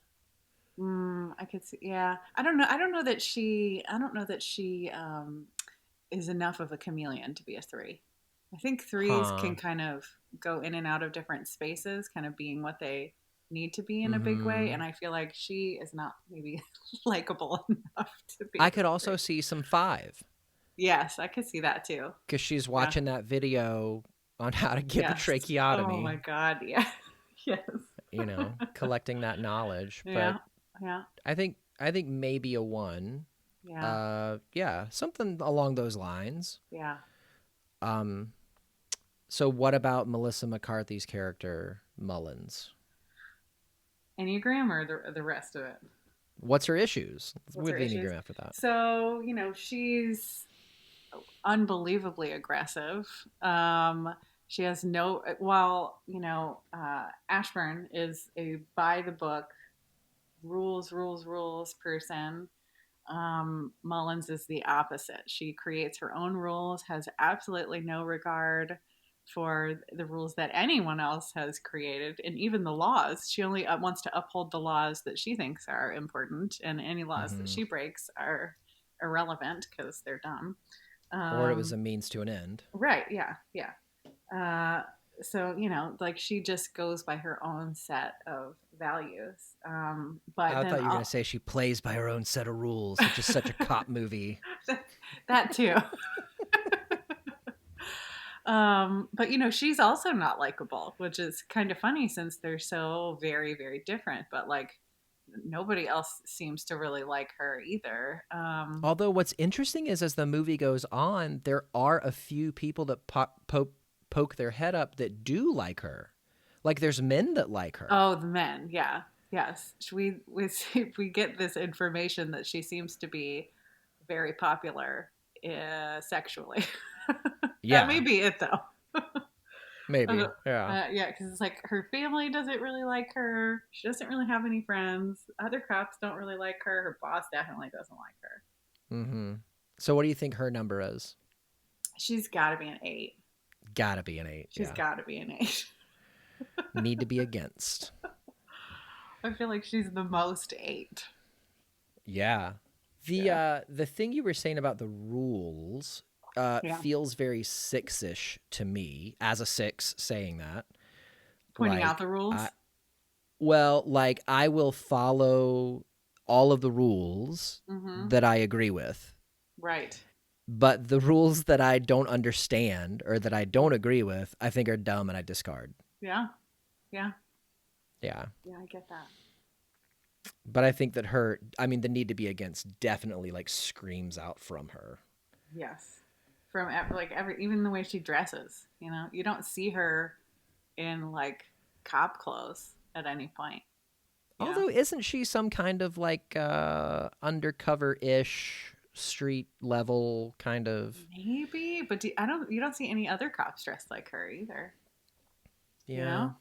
[SPEAKER 3] I could see. Yeah, I don't know. I don't know that she. I don't know that she is enough of a chameleon to be a three. I think threes
[SPEAKER 2] Huh.
[SPEAKER 3] can kind of go in and out of different spaces, kind of being what they need to be in a big way.
[SPEAKER 2] Mm-hmm.
[SPEAKER 3] And I feel like she is not maybe likable enough to be
[SPEAKER 2] I
[SPEAKER 3] a
[SPEAKER 2] could also
[SPEAKER 3] three.
[SPEAKER 2] see some 5
[SPEAKER 3] Yes, I could see that too.
[SPEAKER 2] because she's
[SPEAKER 3] Yeah.
[SPEAKER 2] watching that video on how to give a
[SPEAKER 3] Yes. Oh my
[SPEAKER 2] tracheotomy,
[SPEAKER 3] God. Yeah. Yes.
[SPEAKER 2] collecting that knowledge. But
[SPEAKER 3] Yeah. Yeah.
[SPEAKER 2] I think maybe a 1.
[SPEAKER 3] Yeah.
[SPEAKER 2] Yeah, something along those lines.
[SPEAKER 3] Yeah.
[SPEAKER 2] Um, so what about Melissa McCarthy's character Mullins?
[SPEAKER 3] Enneagram or the rest of it?
[SPEAKER 2] What's her issues?
[SPEAKER 3] What's
[SPEAKER 2] With
[SPEAKER 3] her
[SPEAKER 2] the
[SPEAKER 3] issues?
[SPEAKER 2] Enneagram after that.
[SPEAKER 3] So, she's unbelievably aggressive. She has no, while, Ashburn is a by the book, rules person. Mullins is the opposite. She creates her own rules, has absolutely no regard for the rules that anyone else has created, and even the laws. She only wants to uphold the laws that she thinks are important, and any laws that
[SPEAKER 2] Mm-hmm.
[SPEAKER 3] she breaks are irrelevant because they're dumb.
[SPEAKER 2] Or it was
[SPEAKER 3] Um,
[SPEAKER 2] a means to an end.
[SPEAKER 3] right? Yeah, yeah. Uh, so like she just goes by her own set of values. But
[SPEAKER 2] I
[SPEAKER 3] then
[SPEAKER 2] thought you were going to say she plays by her own set of rules, which is such a cop movie.
[SPEAKER 3] that too. But she's also not likable, which is kind of funny since they're so very, very different. But like nobody else seems to really like her either.
[SPEAKER 2] Although what's interesting is as the movie goes on, there are a few people that poke their head up that do like her. Like there's men that like her.
[SPEAKER 3] Oh, the men, yeah, yes. We get this information that she seems to be very popular sexually. That may
[SPEAKER 2] Yeah,
[SPEAKER 3] be it though.
[SPEAKER 2] maybe. Yeah.
[SPEAKER 3] Yeah, because it's like her family doesn't really like her. She doesn't really have any friends. Other cops don't really like her. Her boss definitely doesn't like her.
[SPEAKER 2] Mm-hmm. So what do you think her number is?
[SPEAKER 3] She's got to be an 8.
[SPEAKER 2] Gotta be an 8.
[SPEAKER 3] She's
[SPEAKER 2] Yeah.
[SPEAKER 3] got to be an 8.
[SPEAKER 2] Need to be against.
[SPEAKER 3] I feel like she's the most 8.
[SPEAKER 2] Yeah.
[SPEAKER 3] Yeah.
[SPEAKER 2] The thing you were saying about the rules
[SPEAKER 3] Yeah.
[SPEAKER 2] feels very six-ish to me as a six saying that.
[SPEAKER 3] Pointing out
[SPEAKER 2] Like
[SPEAKER 3] the rules.
[SPEAKER 2] like I will follow all of the rules
[SPEAKER 3] Mm-hmm.
[SPEAKER 2] that I agree with.
[SPEAKER 3] Right.
[SPEAKER 2] But the rules that I don't understand or that I don't agree with, I think are dumb and I discard.
[SPEAKER 3] Yeah. Yeah.
[SPEAKER 2] Yeah.
[SPEAKER 3] Yeah, I get that.
[SPEAKER 2] But I think that the need to be against definitely like screams out from her.
[SPEAKER 3] Yes. From even the way she dresses, you don't see her in like cop clothes at any point.
[SPEAKER 2] Although, isn't she some kind of like undercover-ish street level kind of?
[SPEAKER 3] Maybe, but you don't see any other cops dressed like her either. You
[SPEAKER 2] Yeah.
[SPEAKER 3] know,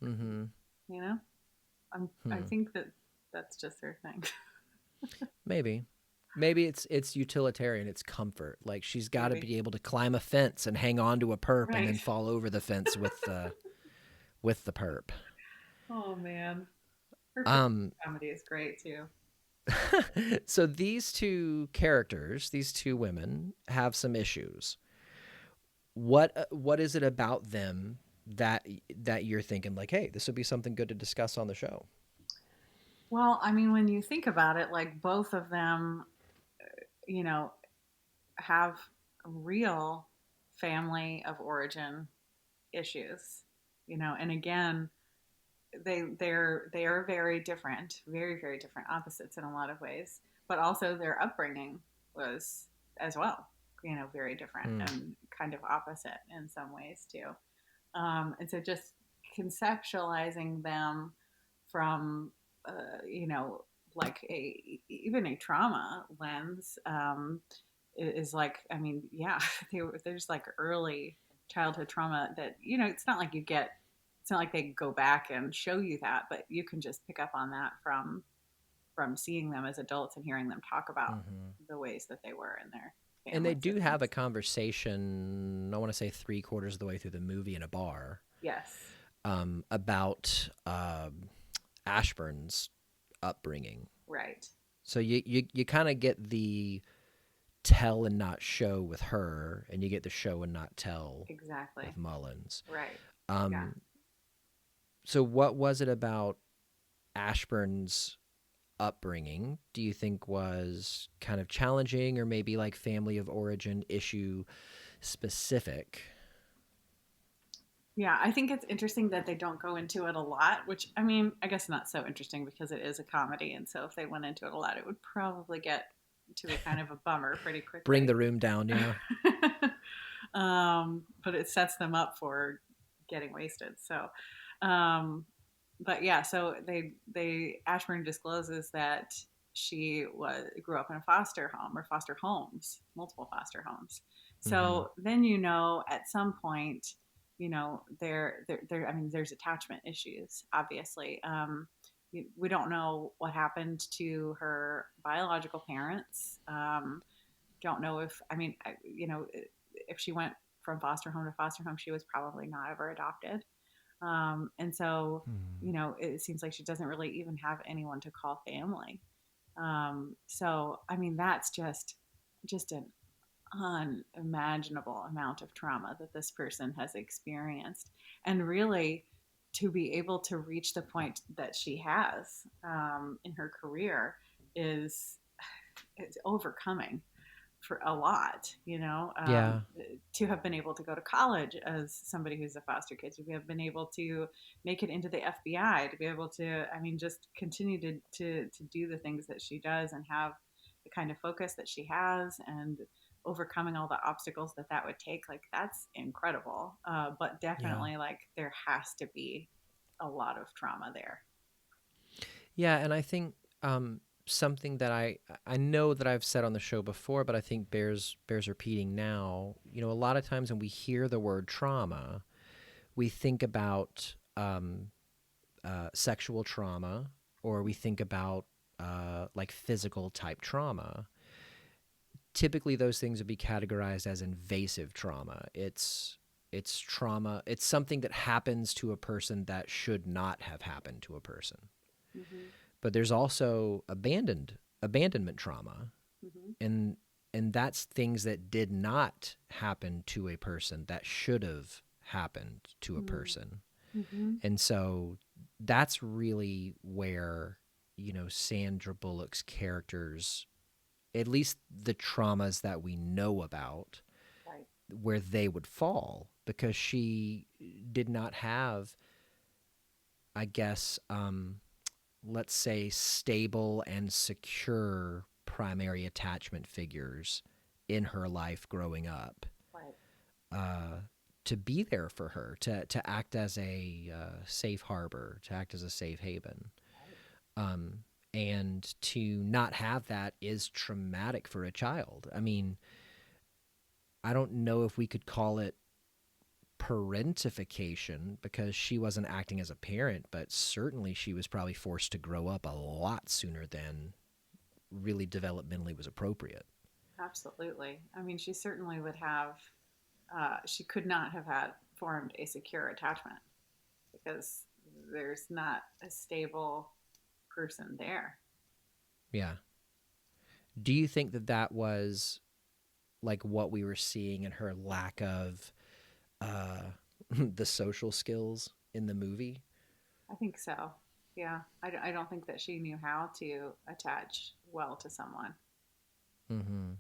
[SPEAKER 2] Mm-hmm.
[SPEAKER 3] you know. I think that's just her thing.
[SPEAKER 2] Maybe it's utilitarian. It's comfort. Like she's got to
[SPEAKER 3] Maybe.
[SPEAKER 2] be able to climb a fence and hang on to a perp and then
[SPEAKER 3] Right.
[SPEAKER 2] fall over the fence with the perp.
[SPEAKER 3] Oh man, her
[SPEAKER 2] Um.
[SPEAKER 3] comedy is great too.
[SPEAKER 2] So these two characters, these two women, have some issues. What is it about them that you're thinking like, hey, this would be something good to discuss on the show?
[SPEAKER 3] Well, I mean, when you think about it, like both of them, you know, have real family of origin issues, and again, they are very different, very very different opposites in a lot of ways, but also their upbringing was as well, very different
[SPEAKER 2] Mm.
[SPEAKER 3] and kind of opposite in some ways too. And so just conceptualizing them from like even a trauma lens is like, I mean, yeah, there's like early childhood trauma that it's not like it's not like they go back and show you that, but you can just pick up on that from seeing them as adults and hearing them talk about
[SPEAKER 2] Mm-hmm.
[SPEAKER 3] the ways that they were in their
[SPEAKER 2] And they
[SPEAKER 3] family
[SPEAKER 2] do have a
[SPEAKER 3] systems.
[SPEAKER 2] conversation. I want to say 3/4 of the way through the movie in a bar
[SPEAKER 3] Yes.
[SPEAKER 2] about Ashburn's upbringing.
[SPEAKER 3] Right.
[SPEAKER 2] So you kind of get the tell and not show with her, and you get the show and not tell
[SPEAKER 3] Exactly.
[SPEAKER 2] with Mullins.
[SPEAKER 3] Right. Yeah.
[SPEAKER 2] Um, so what was it about Ashburn's upbringing do you think was kind of challenging or maybe like family of origin issue specific?
[SPEAKER 3] Yeah, I think it's interesting that they don't go into it a lot, which, I mean, I guess not so interesting because it is a comedy. And so if they went into it a lot, it would probably get to a kind of a bummer pretty
[SPEAKER 2] Bring
[SPEAKER 3] quickly.
[SPEAKER 2] the room down, yeah.
[SPEAKER 3] But it sets them up for getting wasted. So, but yeah, so Ashburn discloses that she grew up in a foster home or foster homes, multiple foster homes. So then at some point, there I mean, there's attachment issues, obviously. We don't know what happened to her biological parents. Don't know if, I mean, if she went from foster home to foster home, she was probably not ever adopted. And so,
[SPEAKER 2] Hmm.
[SPEAKER 3] you know, it seems like she doesn't really even have anyone to call family. So, I mean, that's just an unimaginable amount of trauma that this person has experienced. And really, to be able to reach the point that she has in her career is it's overcoming for a lot, you know,
[SPEAKER 2] Yeah.
[SPEAKER 3] to have been able to go to college as somebody who's a foster kid, to have been able to make it into the FBI, to be able to, I mean, just continue to do the things that she does and have the kind of focus that she has and overcoming all the obstacles that that would take. Like, that's incredible. But
[SPEAKER 2] Yeah.
[SPEAKER 3] definitely, like, there has to be a lot of trauma there.
[SPEAKER 2] Yeah, and I think something that I know that I've said on the show before, but I think bears repeating now. You know, a lot of times when we hear the word trauma, we think about sexual trauma, or we think about like physical type trauma. Typically, those things would be categorized as invasive trauma. It's trauma. It's something that happens to a person that should not have happened to a person.
[SPEAKER 3] Mm-hmm.
[SPEAKER 2] But there's also abandonment trauma,
[SPEAKER 3] Mm-hmm.
[SPEAKER 2] and that's things that did not happen to a person that should have happened to a person.
[SPEAKER 3] Mm-hmm.
[SPEAKER 2] And so that's really where, you know, Sandra Bullock's characters, at least the traumas that we know about,
[SPEAKER 3] Right.
[SPEAKER 2] where they would fall, because she did not have, I guess, let's say, stable and secure primary attachment figures in her life growing up,
[SPEAKER 3] Right.
[SPEAKER 2] uh, to be there for her, to act as a safe harbor, to act as a safe haven.
[SPEAKER 3] Right.
[SPEAKER 2] Um, and to not have that is traumatic for a child. I mean, I don't know if we could call it parentification because she wasn't acting as a parent, but certainly she was probably forced to grow up a lot sooner than really developmentally was appropriate.
[SPEAKER 3] Absolutely. I mean, she certainly would have, she could not have had formed a secure attachment because there's not a stable person there.
[SPEAKER 2] Yeah. Do you think that that was like what we were seeing in her lack of uh, the social skills in the movie?
[SPEAKER 3] I think so. Yeah. I don't think that she knew how to attach well to someone.
[SPEAKER 2] Mm-hmm.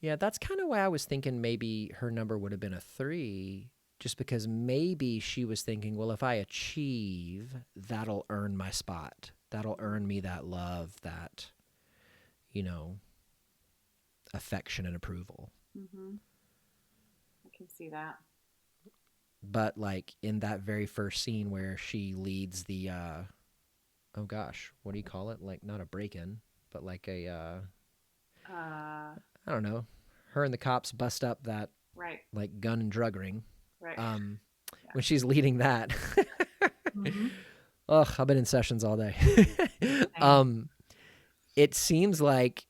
[SPEAKER 2] Yeah, that's kind of why I was thinking maybe her number would have been a 3, just because maybe she was thinking, well, if I achieve, that'll earn my spot. That'll earn me that love, that, you know, affection and approval.
[SPEAKER 3] Mm-hmm. I can see that.
[SPEAKER 2] But like in that very first scene where she leads the oh gosh, what do you call it? Like not a break-in, but like a
[SPEAKER 3] Uh,
[SPEAKER 2] I don't know. Her and the cops bust up that
[SPEAKER 3] right.
[SPEAKER 2] like gun and drug ring.
[SPEAKER 3] Right.
[SPEAKER 2] Um,
[SPEAKER 3] Yeah.
[SPEAKER 2] when she's leading that,
[SPEAKER 3] Mm-hmm.
[SPEAKER 2] ugh, I've been in sessions all day.
[SPEAKER 3] Same.
[SPEAKER 2] um, it seems like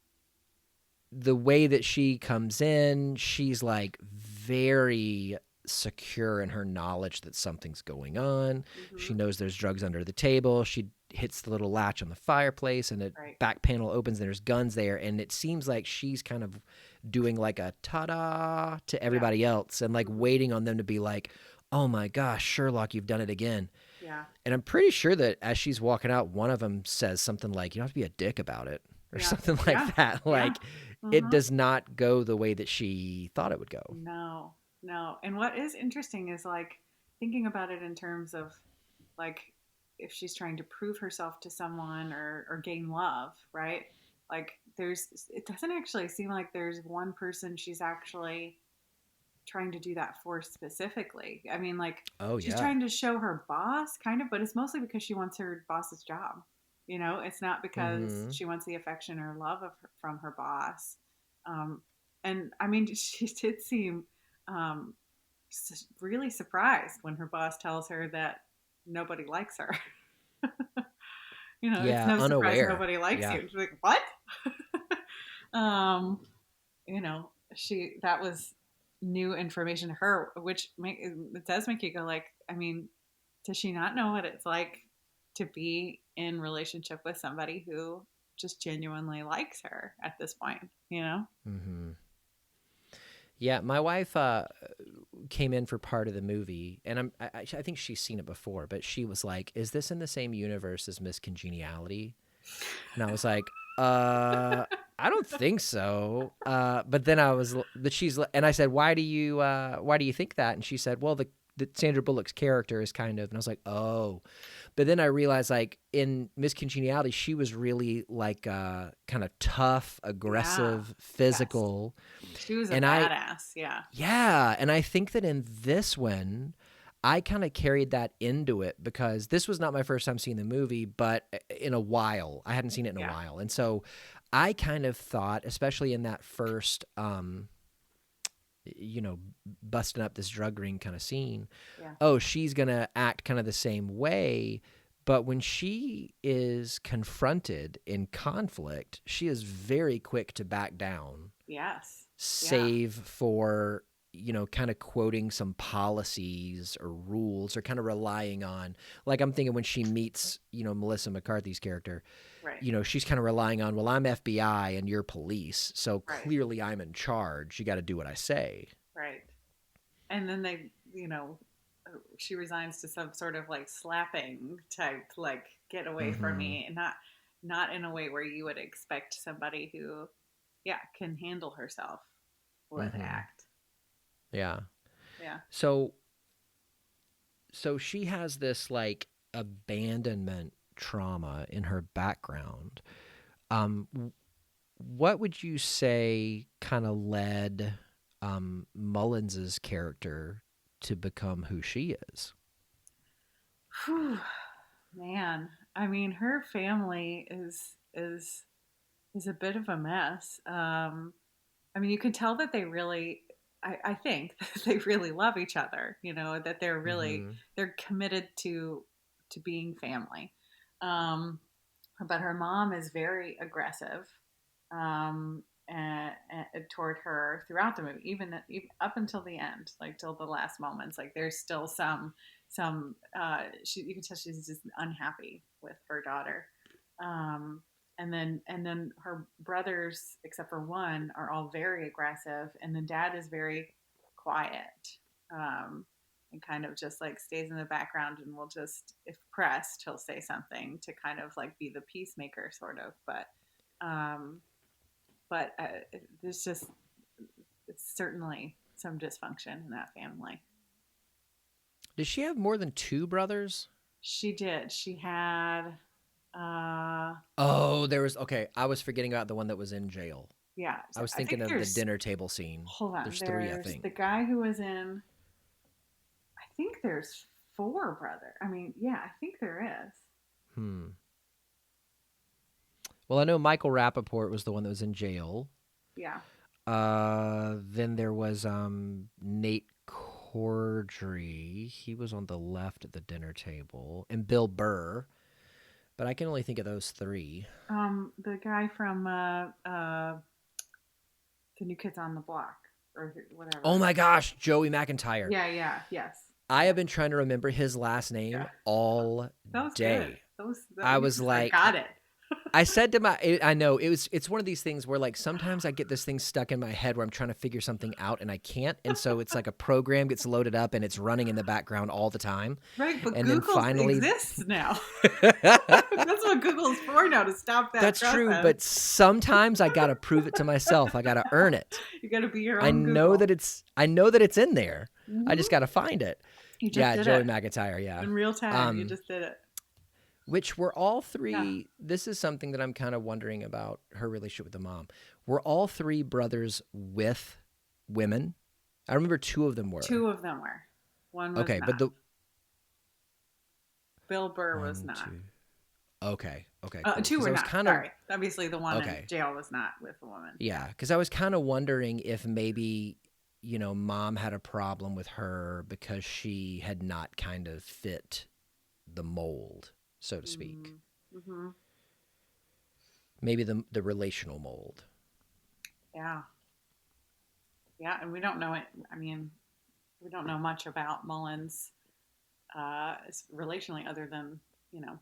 [SPEAKER 2] the way that she comes in, she's like very secure in her knowledge that something's going on. She
[SPEAKER 3] Mm-hmm.
[SPEAKER 2] knows there's drugs under the table. She hits the little latch on the fireplace and the
[SPEAKER 3] Right.
[SPEAKER 2] back panel opens and there's guns there. And it seems like she's kind of doing like a ta-da to
[SPEAKER 3] Yeah.
[SPEAKER 2] everybody else and like
[SPEAKER 3] Mm-hmm.
[SPEAKER 2] waiting on them to be like, oh my gosh, Sherlock, you've done it again.
[SPEAKER 3] Yeah.
[SPEAKER 2] And I'm pretty sure that as she's walking out, one of them says something like, you don't have to be a dick about it or
[SPEAKER 3] Yeah.
[SPEAKER 2] something
[SPEAKER 3] Yeah.
[SPEAKER 2] like that.
[SPEAKER 3] Yeah.
[SPEAKER 2] Like, it
[SPEAKER 3] Mm-hmm.
[SPEAKER 2] does not go the way that she thought it would go.
[SPEAKER 3] No, no. And what is interesting is like thinking about it in terms of like if she's trying to prove herself to someone or gain love, right? Like it doesn't actually seem like there's one person she's actually trying to do that for specifically. I mean, like
[SPEAKER 2] Oh,
[SPEAKER 3] she's
[SPEAKER 2] yeah.
[SPEAKER 3] trying to show her boss kind of, but it's mostly because she wants her boss's job. You know, it's not because
[SPEAKER 2] Mm-hmm.
[SPEAKER 3] she wants the affection or love from her boss. Um, and I mean, she did seem um, really surprised when her boss tells her that nobody likes her. You know, it's
[SPEAKER 2] Yeah,
[SPEAKER 3] no surprise
[SPEAKER 2] unaware.
[SPEAKER 3] nobody likes
[SPEAKER 2] Yeah.
[SPEAKER 3] you. She's like, what? um, you know, that was new information to her, which it does make you go like, I mean, does she not know what it's like to be in relationship with somebody who just genuinely likes her at this point, you know?
[SPEAKER 2] Mm-hmm. Yeah, my wife came in for part of the movie, and I think she's seen it before, but she was like, "Is this in the same universe as Miss Congeniality?" And I was like, I don't think so. But then and I said, why do you think that? And she said, well, the Sandra Bullock's character is kind of, and I was like, oh. But then I realized, like, in Miss Congeniality, she was really like kind of tough,
[SPEAKER 3] Yeah.
[SPEAKER 2] aggressive,
[SPEAKER 3] Yes.
[SPEAKER 2] physical.
[SPEAKER 3] She was a
[SPEAKER 2] And
[SPEAKER 3] badass. Yeah.
[SPEAKER 2] and I think that in this one, I kind of carried that into it because this was not my first time seeing the movie, but in a while. I hadn't seen it in a
[SPEAKER 3] Yeah.
[SPEAKER 2] while. And so I kind of thought, especially in that first, busting up this drug ring kind of scene,
[SPEAKER 3] Yeah.
[SPEAKER 2] oh, she's going to act kind of the same way. But when she is confronted in conflict, she is very quick to back down,
[SPEAKER 3] Yes. Yeah.
[SPEAKER 2] save for kind of quoting some policies or rules or kind of relying on, like, I'm thinking when she meets Melissa McCarthy's character,
[SPEAKER 3] Right.
[SPEAKER 2] she's kind of relying on, well, I'm FBI and you're police, so
[SPEAKER 3] Right.
[SPEAKER 2] clearly I'm in charge, you got to do what I say.
[SPEAKER 3] Right. And then she resigns to some sort of like slapping type, like, get away from
[SPEAKER 2] Mm-hmm.
[SPEAKER 3] me, and not in a way where you would expect somebody who, yeah, can handle herself would
[SPEAKER 2] Mm-hmm.
[SPEAKER 3] act.
[SPEAKER 2] Yeah.
[SPEAKER 3] Yeah.
[SPEAKER 2] So she has this like abandonment trauma in her background. um What would you say kind of led Mullins's character to become who she is?
[SPEAKER 3] Whew, man, I mean, her family is a bit of a mess. I mean, you can tell that they really, I think that they really love each other. You know, that
[SPEAKER 2] Mm-hmm.
[SPEAKER 3] they're committed to being family. Um, but her mom is very aggressive, toward her throughout the movie, even up until the end, like till the last moments. Like there's still you can tell she's just unhappy with her daughter. Um, and then her brothers, except for one, are all very aggressive, and then dad is very quiet. And kind of just like stays in the background and will just, if pressed, he'll say something to kind of like be the peacemaker sort of. Um, but there's just, it's certainly some dysfunction in that family.
[SPEAKER 2] Does she have more than two brothers?
[SPEAKER 3] She did. She had,
[SPEAKER 2] Oh, there was, okay, I was forgetting about the one that was in jail.
[SPEAKER 3] yeah.
[SPEAKER 2] I was
[SPEAKER 3] I
[SPEAKER 2] thinking
[SPEAKER 3] think
[SPEAKER 2] of the
[SPEAKER 3] there's,
[SPEAKER 2] dinner table scene.
[SPEAKER 3] hold on.
[SPEAKER 2] There's three, I
[SPEAKER 3] There's
[SPEAKER 2] think.
[SPEAKER 3] the guy who was in, I think there's four brother. I mean, yeah, I think there is.
[SPEAKER 2] Hmm. Well, I know Michael Rappaport was the one that was in jail.
[SPEAKER 3] Yeah.
[SPEAKER 2] Then there was Nate Cordry. He was on the left at the dinner table, and Bill Burr. But I can only think of those three.
[SPEAKER 3] The guy from the New Kids on the Block or
[SPEAKER 2] Oh
[SPEAKER 3] whatever.
[SPEAKER 2] my gosh, Joey McIntyre.
[SPEAKER 3] Yeah, yeah, yes.
[SPEAKER 2] I have been trying to remember his last name
[SPEAKER 3] Yeah.
[SPEAKER 2] all
[SPEAKER 3] That was good.
[SPEAKER 2] day. I
[SPEAKER 3] You
[SPEAKER 2] was
[SPEAKER 3] just like
[SPEAKER 2] like,
[SPEAKER 3] got it.
[SPEAKER 2] I said to I know it's one of these things where like sometimes I get this thing stuck in my head where I'm trying to figure something out and I can't, and so it's like a program gets loaded up and it's running in the background all the time.
[SPEAKER 3] Right, but
[SPEAKER 2] And then
[SPEAKER 3] Google
[SPEAKER 2] finally,
[SPEAKER 3] exists now. That's what Google's for now, to stop that
[SPEAKER 2] that's
[SPEAKER 3] process.
[SPEAKER 2] true, but sometimes I gotta prove it to myself. I gotta earn it.
[SPEAKER 3] You got to be your
[SPEAKER 2] I
[SPEAKER 3] own
[SPEAKER 2] know
[SPEAKER 3] Google.
[SPEAKER 2] that it's in there.
[SPEAKER 3] Mhm.
[SPEAKER 2] I just gotta find it.
[SPEAKER 3] You just
[SPEAKER 2] Yeah,
[SPEAKER 3] did
[SPEAKER 2] Joey
[SPEAKER 3] it
[SPEAKER 2] McIntyre. Yeah,
[SPEAKER 3] in real time. You just did it.
[SPEAKER 2] which were all
[SPEAKER 3] Yeah.
[SPEAKER 2] three. This is something that I'm kind of wondering about her relationship with the mom. Were all three brothers with women? I remember two of them were.
[SPEAKER 3] Two of them were. One was
[SPEAKER 2] Okay,
[SPEAKER 3] not.
[SPEAKER 2] but the
[SPEAKER 3] Bill Burr was
[SPEAKER 2] one,
[SPEAKER 3] not.
[SPEAKER 2] two. Okay, cool.
[SPEAKER 3] Two
[SPEAKER 2] 'Cause
[SPEAKER 3] were
[SPEAKER 2] I was
[SPEAKER 3] not.
[SPEAKER 2] kind of
[SPEAKER 3] Sorry. Obviously, the one
[SPEAKER 2] okay.
[SPEAKER 3] in jail was not with a woman.
[SPEAKER 2] Yeah, because I was kind of wondering if maybe mom had a problem with her because she had not kind of fit the mold, so to speak.
[SPEAKER 3] Mm-hmm.
[SPEAKER 2] Maybe the relational mold.
[SPEAKER 3] Yeah. Yeah, and we don't know it. I mean, we don't know much about Mullen's relationally other than, you know,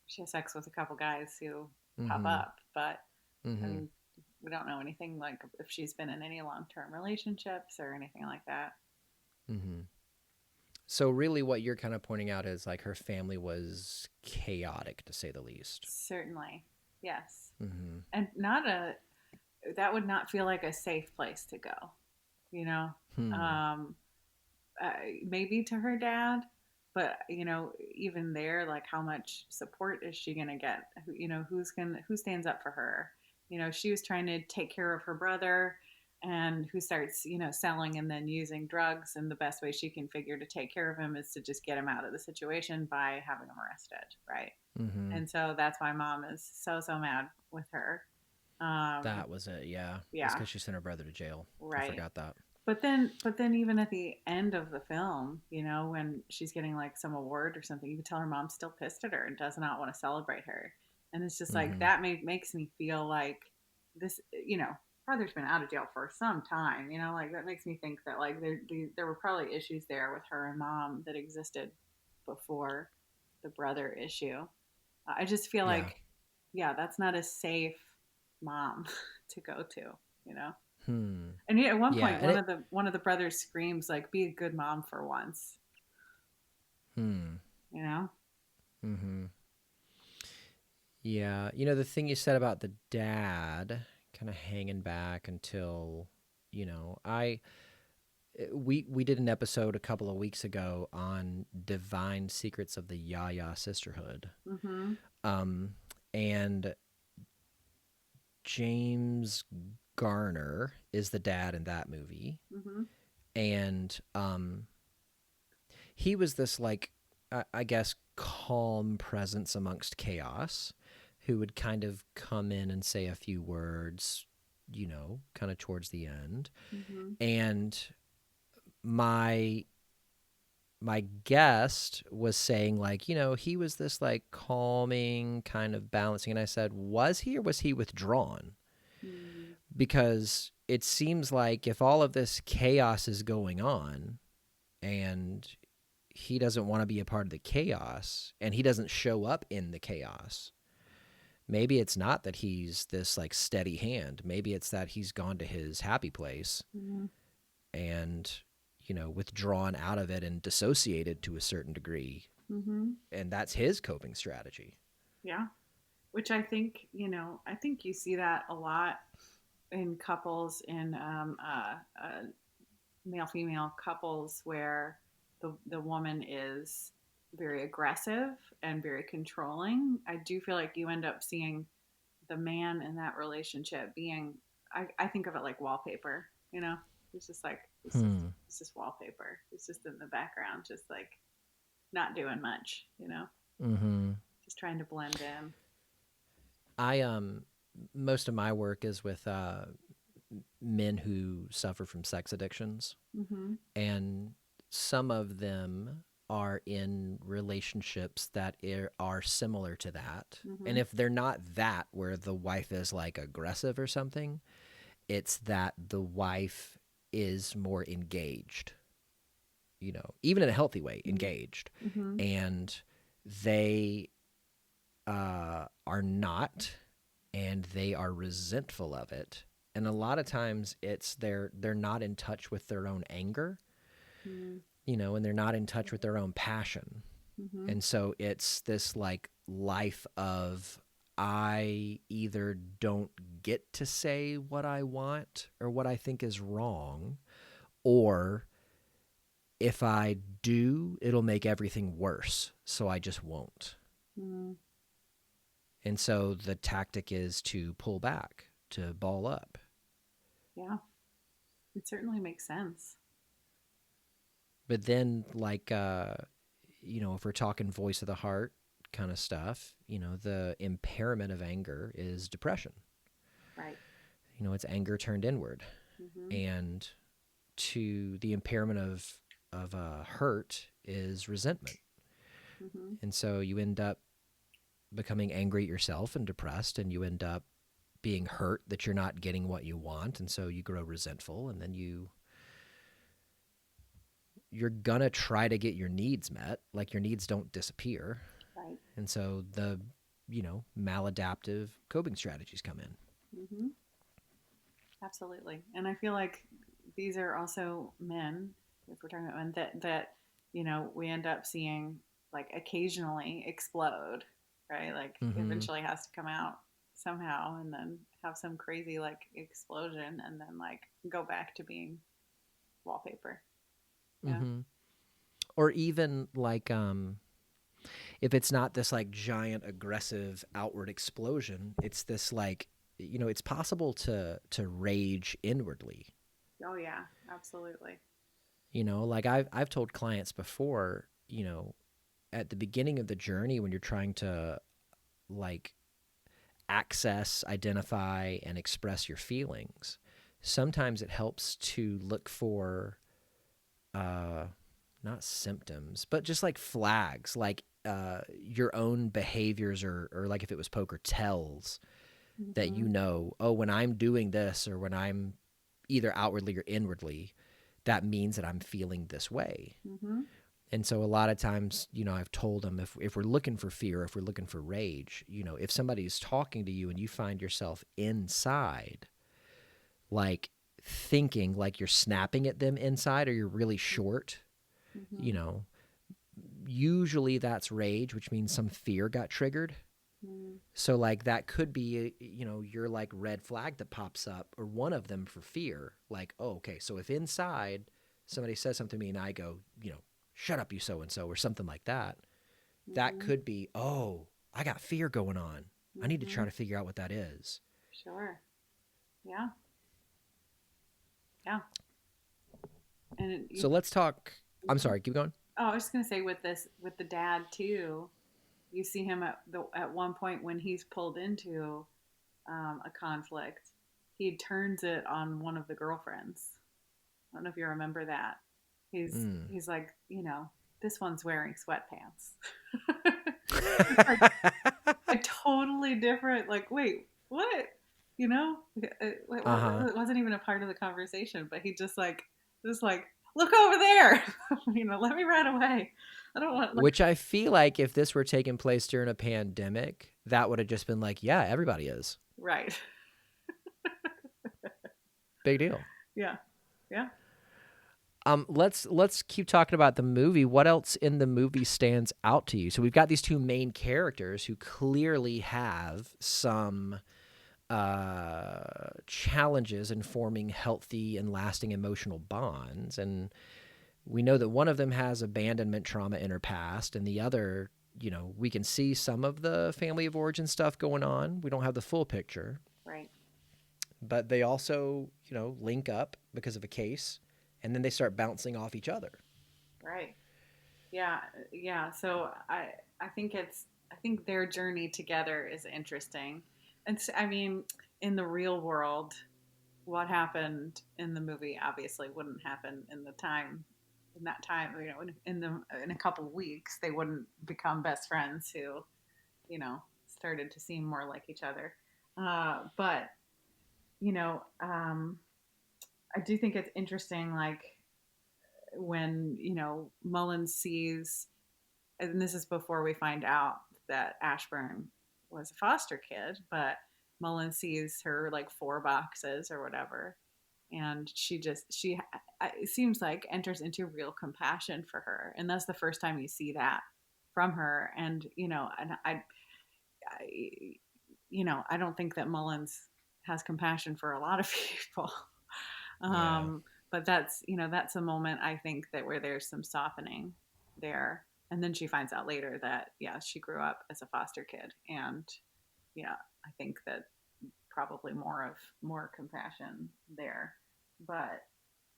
[SPEAKER 3] she has sex with a couple guys who pop
[SPEAKER 2] Mm-hmm.
[SPEAKER 3] up. But I
[SPEAKER 2] Mm-hmm.
[SPEAKER 3] mean, we don't know anything like if she's been in any long term relationships or anything like that.
[SPEAKER 2] Mm-hmm. So really what you're kind of pointing out is like her family was chaotic to say the least.
[SPEAKER 3] Certainly. Yes.
[SPEAKER 2] Mm-hmm.
[SPEAKER 3] And not a, that would not feel like a safe place to go, you know?
[SPEAKER 2] Hmm.
[SPEAKER 3] Um, uh, Maybe to her dad, but even there, like how much support is she gonna get? Who stands up for her? She was trying to take care of her brother, and who starts selling and then using drugs, and the best way she can figure to take care of him is to just get him out of the situation by having him arrested, right?
[SPEAKER 2] Mm-hmm.
[SPEAKER 3] And so that's why mom is so mad with her. um
[SPEAKER 2] That was it, yeah. It's
[SPEAKER 3] yeah,
[SPEAKER 2] because she sent her brother to jail. I
[SPEAKER 3] right.
[SPEAKER 2] forgot that.
[SPEAKER 3] But then even at the end of the film, when she's getting like some award or something, you can tell her mom's still pissed at her and does not want to celebrate her. And it's just like
[SPEAKER 2] Mm-hmm.
[SPEAKER 3] that makes me feel like this, brother's been out of jail for some time, like that makes me think that like there were probably issues there with her and mom that existed before the brother issue. I just feel
[SPEAKER 2] Yeah.
[SPEAKER 3] like, yeah, that's not a safe mom to go to, you know?
[SPEAKER 2] Hmm.
[SPEAKER 3] And at one
[SPEAKER 2] Yeah,
[SPEAKER 3] point,
[SPEAKER 2] and it.
[SPEAKER 3] one of the brothers screams like, "Be a good mom for once,"
[SPEAKER 2] Hmm.
[SPEAKER 3] you know.
[SPEAKER 2] Mm-hmm. Yeah, the thing you said about the dad kind of hanging back until, I we did an episode a couple of weeks ago on divine secrets of the Yaya sisterhood.
[SPEAKER 3] Mm-hmm.
[SPEAKER 2] Um, and James Garner is the dad in that movie,
[SPEAKER 3] Mm-hmm.
[SPEAKER 2] and he was this like I guess calm presence amongst chaos, who would kind of come in and say a few words, kind of towards the end.
[SPEAKER 3] Mm-hmm.
[SPEAKER 2] And my my guest was saying like, he was this like calming kind of balancing, and I said, was he or was he withdrawn?
[SPEAKER 3] Mm-hmm.
[SPEAKER 2] Because it seems like if all of this chaos is going on and he doesn't want to be a part of the chaos and he doesn't show up in the chaos, maybe it's not that he's this like steady hand. Maybe it's that he's gone to his happy place
[SPEAKER 3] Mm-hmm.
[SPEAKER 2] and, withdrawn out of it and dissociated to a certain degree.
[SPEAKER 3] Mm-hmm.
[SPEAKER 2] And that's his coping strategy.
[SPEAKER 3] Yeah, which I think you see that a lot in couples, in male female couples, where the woman is very aggressive and very controlling. I do feel like you end up seeing the man in that relationship being, I think of it like wallpaper, it's just like
[SPEAKER 2] Hmm.
[SPEAKER 3] it's just wallpaper, it's just in the background, just like not doing much,
[SPEAKER 2] Mm-hmm.
[SPEAKER 3] just trying to blend in.
[SPEAKER 2] I most of my work is with men who suffer from sex addictions,
[SPEAKER 3] Mm-hmm.
[SPEAKER 2] and some of them are in relationships that are similar to that.
[SPEAKER 3] Mm-hmm.
[SPEAKER 2] And if they're not that, where the wife is like aggressive or something, it's that the wife is more engaged, even in a healthy way, engaged.
[SPEAKER 3] Mm-hmm.
[SPEAKER 2] And they are not, and they are resentful of it. And a lot of times it's they're not in touch with their own anger, and they're not in touch with their own passion.
[SPEAKER 3] Mm-hmm.
[SPEAKER 2] And so it's this like life of, I either don't get to say what I want or what I think is wrong, or if I do, it'll make everything worse. So I just won't.
[SPEAKER 3] Mm-hmm.
[SPEAKER 2] And so the tactic is to pull back, to ball up.
[SPEAKER 3] Yeah, it certainly makes sense.
[SPEAKER 2] But then, like, if we're talking voice of the heart kind of stuff, the impairment of anger is depression.
[SPEAKER 3] Right.
[SPEAKER 2] It's anger turned inward.
[SPEAKER 3] Mm-hmm.
[SPEAKER 2] And to the impairment of hurt is resentment.
[SPEAKER 3] Mm-hmm.
[SPEAKER 2] And so you end up becoming angry at yourself and depressed, and you end up being hurt that you're not getting what you want, and so you grow resentful, and then you're gonna try to get your needs met. Like, your needs don't disappear.
[SPEAKER 3] Right.
[SPEAKER 2] And so the, maladaptive coping strategies come in.
[SPEAKER 3] Mm-hmm. Absolutely. And I feel like these are also men, if we're talking about men, that we end up seeing, like, occasionally explode, right? Like, eventually has to come out somehow, and then have some crazy, like, explosion, and then, like, go back to being wallpaper. Yeah.
[SPEAKER 2] Or even, like, if it's not this, like, giant aggressive outward explosion, it's this, like, it's possible to rage inwardly.
[SPEAKER 3] Oh yeah, absolutely.
[SPEAKER 2] Like, I've told clients before, at the beginning of the journey, when you're trying to, like, access, identify, and express your feelings, sometimes it helps to look for not symptoms, but just, like, flags, like, your own behaviors, or like, if it was poker, tells that, oh, when I'm doing this, or when I'm either outwardly or inwardly, that means that I'm feeling this way. And so a lot of times, I've told them, if we're looking for fear, if we're looking for rage, if somebody's talking to you and you find yourself inside, like, thinking like you're snapping at them inside, or you're really short, usually that's rage, which means some fear got triggered. So, like, that could be, your, like, red flag that pops up, or one of them for fear. Like, oh, okay, so if inside somebody says something to me and I go, shut up, you so-and-so, or something like that, that could be, oh, I got fear going on. I need to try to figure out what that is.
[SPEAKER 3] Sure. Yeah. Yeah. And
[SPEAKER 2] so let's talk. I'm sorry, keep going.
[SPEAKER 3] Oh, I was just gonna say, with the dad too, you see him at one point when he's pulled into a conflict, he turns it on one of the girlfriends. I don't know if you remember that. He's like, this one's wearing sweatpants. Like, a totally different, like, wait, what? It wasn't even a part of the conversation, but he just like, look over there. Let me run away. I don't want.
[SPEAKER 2] Which I feel like if this were taking place during a pandemic, that would have just been like, yeah, everybody is.
[SPEAKER 3] Right.
[SPEAKER 2] Big deal.
[SPEAKER 3] Yeah. Yeah.
[SPEAKER 2] Let's keep talking about the movie. What else in the movie stands out to you? So we've got these two main characters who clearly have some challenges in forming healthy and lasting emotional bonds, and we know that one of them has abandonment trauma in her past, and the other, we can see some of the family of origin stuff going on. We don't have the full picture,
[SPEAKER 3] right?
[SPEAKER 2] But they also, link up because of a case. And then they start bouncing off each other.
[SPEAKER 3] Right. Yeah. Yeah. So I think their journey together is interesting. And I mean, in the real world, what happened in the movie obviously wouldn't happen in that time. In a couple of weeks, they wouldn't become best friends who, started to seem more like each other. But I do think it's interesting, like, when, Mullins sees, and this is before we find out that Ashburn was a foster kid, but Mullins sees her, like, 4 boxes or whatever, and she it seems like, enters into real compassion for her. And that's the first time you see that from her. And, and I don't think that Mullins has compassion for a lot of people. But that's a moment, I think, that where there's some softening there. And then she finds out later that, yeah, she grew up as a foster kid. And I think that probably more compassion there. But,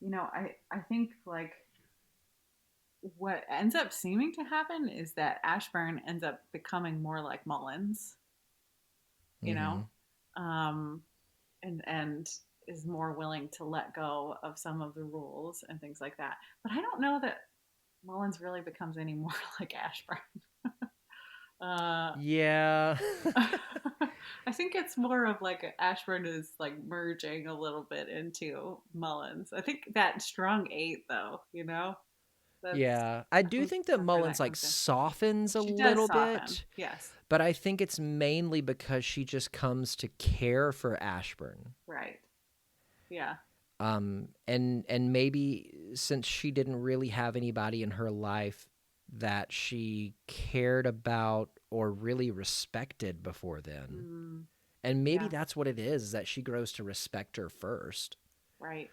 [SPEAKER 3] I think, like, what ends up seeming to happen is that Ashburn ends up becoming more like Mullins, and is more willing to let go of some of the rules and things like that. But I don't know that Mullins really becomes any more like Ashburn.
[SPEAKER 2] Yeah.
[SPEAKER 3] I think it's more of like Ashburn is like merging a little bit into Mullins. I think that strong 8 though, that's
[SPEAKER 2] Yeah, I do think that
[SPEAKER 3] that's where
[SPEAKER 2] Mullins
[SPEAKER 3] that
[SPEAKER 2] like
[SPEAKER 3] comes in.
[SPEAKER 2] softens a
[SPEAKER 3] She does
[SPEAKER 2] little
[SPEAKER 3] soften.
[SPEAKER 2] bit,
[SPEAKER 3] Yes.
[SPEAKER 2] but I think it's mainly because she just comes to care for Ashburn.
[SPEAKER 3] Right. Yeah.
[SPEAKER 2] And maybe since she didn't really have anybody in her life that she cared about or really respected before then.
[SPEAKER 3] Mm,
[SPEAKER 2] And maybe
[SPEAKER 3] yeah.
[SPEAKER 2] that's what it is that she grows to respect her first.
[SPEAKER 3] Right.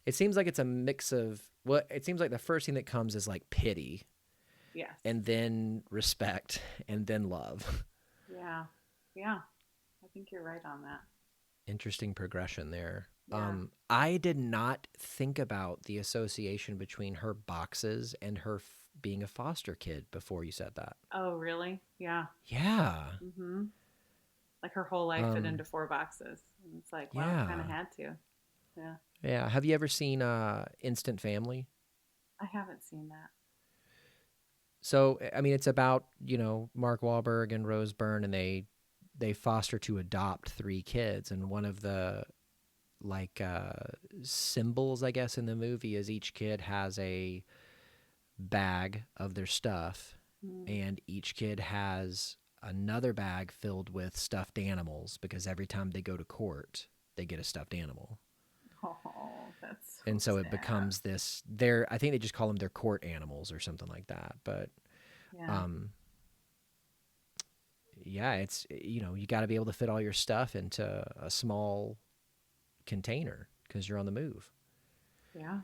[SPEAKER 2] It seems like it's a mix of well, it seems like the first thing that comes is like pity
[SPEAKER 3] Yes.
[SPEAKER 2] and then respect and then love.
[SPEAKER 3] Yeah. Yeah. I think you're right on that.
[SPEAKER 2] Interesting progression there.
[SPEAKER 3] Yeah.
[SPEAKER 2] I did not think about the association between her boxes and her being a foster kid before you said that.
[SPEAKER 3] Oh, really? Yeah.
[SPEAKER 2] Yeah.
[SPEAKER 3] Mhm. Like her whole life fit
[SPEAKER 2] Um,
[SPEAKER 3] into 4 boxes. And it's like, well, kind of
[SPEAKER 2] yeah.
[SPEAKER 3] had to. Yeah.
[SPEAKER 2] Yeah. Have you ever seen Instant Family?
[SPEAKER 3] I haven't seen that.
[SPEAKER 2] So, I mean, it's about, Mark Wahlberg and Rose Byrne, and they foster to adopt 3 kids. And one of the like symbols, I guess, in the movie is each kid has a bag of their stuff,
[SPEAKER 3] Mm.
[SPEAKER 2] and each kid has another bag filled with stuffed animals because every time they go to court, they get a stuffed animal.
[SPEAKER 3] Oh, that's so
[SPEAKER 2] And so it
[SPEAKER 3] sad.
[SPEAKER 2] becomes this I think they just call them their court animals or something like that. But
[SPEAKER 3] Yeah.
[SPEAKER 2] um yeah, it's you got to be able to fit all your stuff into a small container because you're on the move.
[SPEAKER 3] Yeah.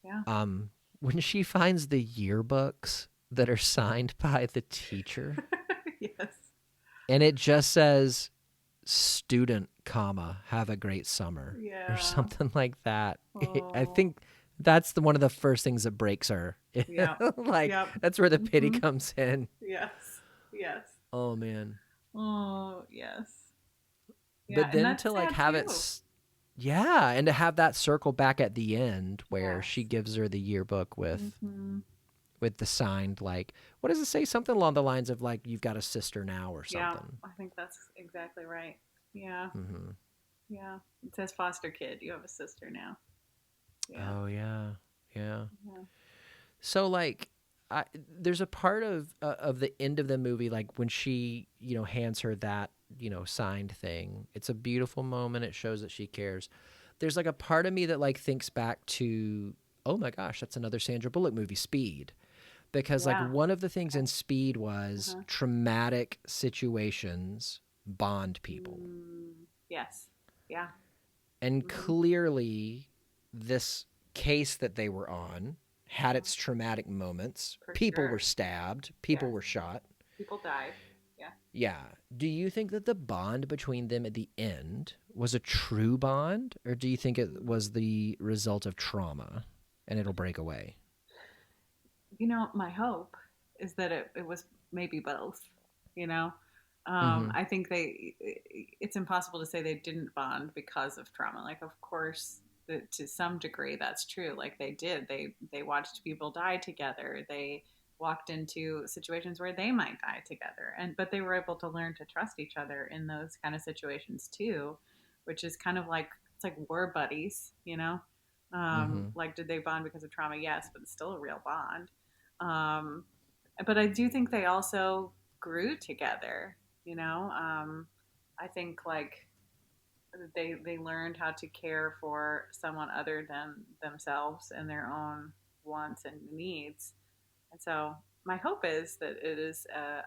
[SPEAKER 3] Yeah.
[SPEAKER 2] When she finds the yearbooks that are signed by the teacher
[SPEAKER 3] Yes.
[SPEAKER 2] and it just says student comma have a great summer or
[SPEAKER 3] Yeah.
[SPEAKER 2] something like that. I
[SPEAKER 3] Oh.
[SPEAKER 2] think that's one of the first things that breaks her.
[SPEAKER 3] Yep.
[SPEAKER 2] Like
[SPEAKER 3] Yep.
[SPEAKER 2] that's where the pity
[SPEAKER 3] Hmm.
[SPEAKER 2] comes in.
[SPEAKER 3] Yes. Yes.
[SPEAKER 2] Oh man.
[SPEAKER 3] Oh, yes. Yeah,
[SPEAKER 2] But
[SPEAKER 3] and
[SPEAKER 2] then
[SPEAKER 3] that's
[SPEAKER 2] to like
[SPEAKER 3] sad
[SPEAKER 2] have it
[SPEAKER 3] too.
[SPEAKER 2] yeah, and to have that circle back at the end where she
[SPEAKER 3] Yes.
[SPEAKER 2] gives her the yearbook
[SPEAKER 3] Hmm.
[SPEAKER 2] with the signed like what does it say, something along the lines of like you've got a sister now or
[SPEAKER 3] Yeah,
[SPEAKER 2] something.
[SPEAKER 3] I think that's exactly right. Yeah.
[SPEAKER 2] Hmm.
[SPEAKER 3] Yeah. It says foster kid. You have a sister now. Yeah.
[SPEAKER 2] Oh yeah. Yeah.
[SPEAKER 3] Yeah.
[SPEAKER 2] So like, there's a part of the end of the movie, like when she hands her that signed thing. It's a beautiful moment. It shows that she cares. There's like a part of me that like thinks back to oh my gosh, that's another Sandra Bullock movie, Speed, because like
[SPEAKER 3] Yeah.
[SPEAKER 2] one of the things
[SPEAKER 3] Okay.
[SPEAKER 2] in Speed was
[SPEAKER 3] Uh-huh.
[SPEAKER 2] traumatic situations bond people,
[SPEAKER 3] Mm, yes. Yeah.
[SPEAKER 2] and
[SPEAKER 3] Hmm.
[SPEAKER 2] clearly this case that they were on had
[SPEAKER 3] Uh-huh.
[SPEAKER 2] its traumatic moments.
[SPEAKER 3] For
[SPEAKER 2] People were
[SPEAKER 3] sure.
[SPEAKER 2] stabbed, people
[SPEAKER 3] Yes.
[SPEAKER 2] were shot.
[SPEAKER 3] People died. Yeah.
[SPEAKER 2] Yeah. Do you think that the bond between them at the end was a true bond, or do you think it
[SPEAKER 3] Mm.
[SPEAKER 2] was the result of trauma and it'll break away?
[SPEAKER 3] My hope is that it was maybe both. You know,
[SPEAKER 2] Mm-hmm.
[SPEAKER 3] I think it's impossible to say they didn't bond because of trauma. Like, of course, to some degree, that's true. Like they did. They watched people die together. They walked into situations where they might die together, but they were able to learn to trust each other in those kind of situations too, which is kind of like it's like war buddies.
[SPEAKER 2] Mm-hmm.
[SPEAKER 3] Like did they bond because of trauma? Yes, but it's still a real bond. Um, but I do think they also grew together. I think like they learned how to care for someone other than themselves and their own wants and needs. And so my hope is that it is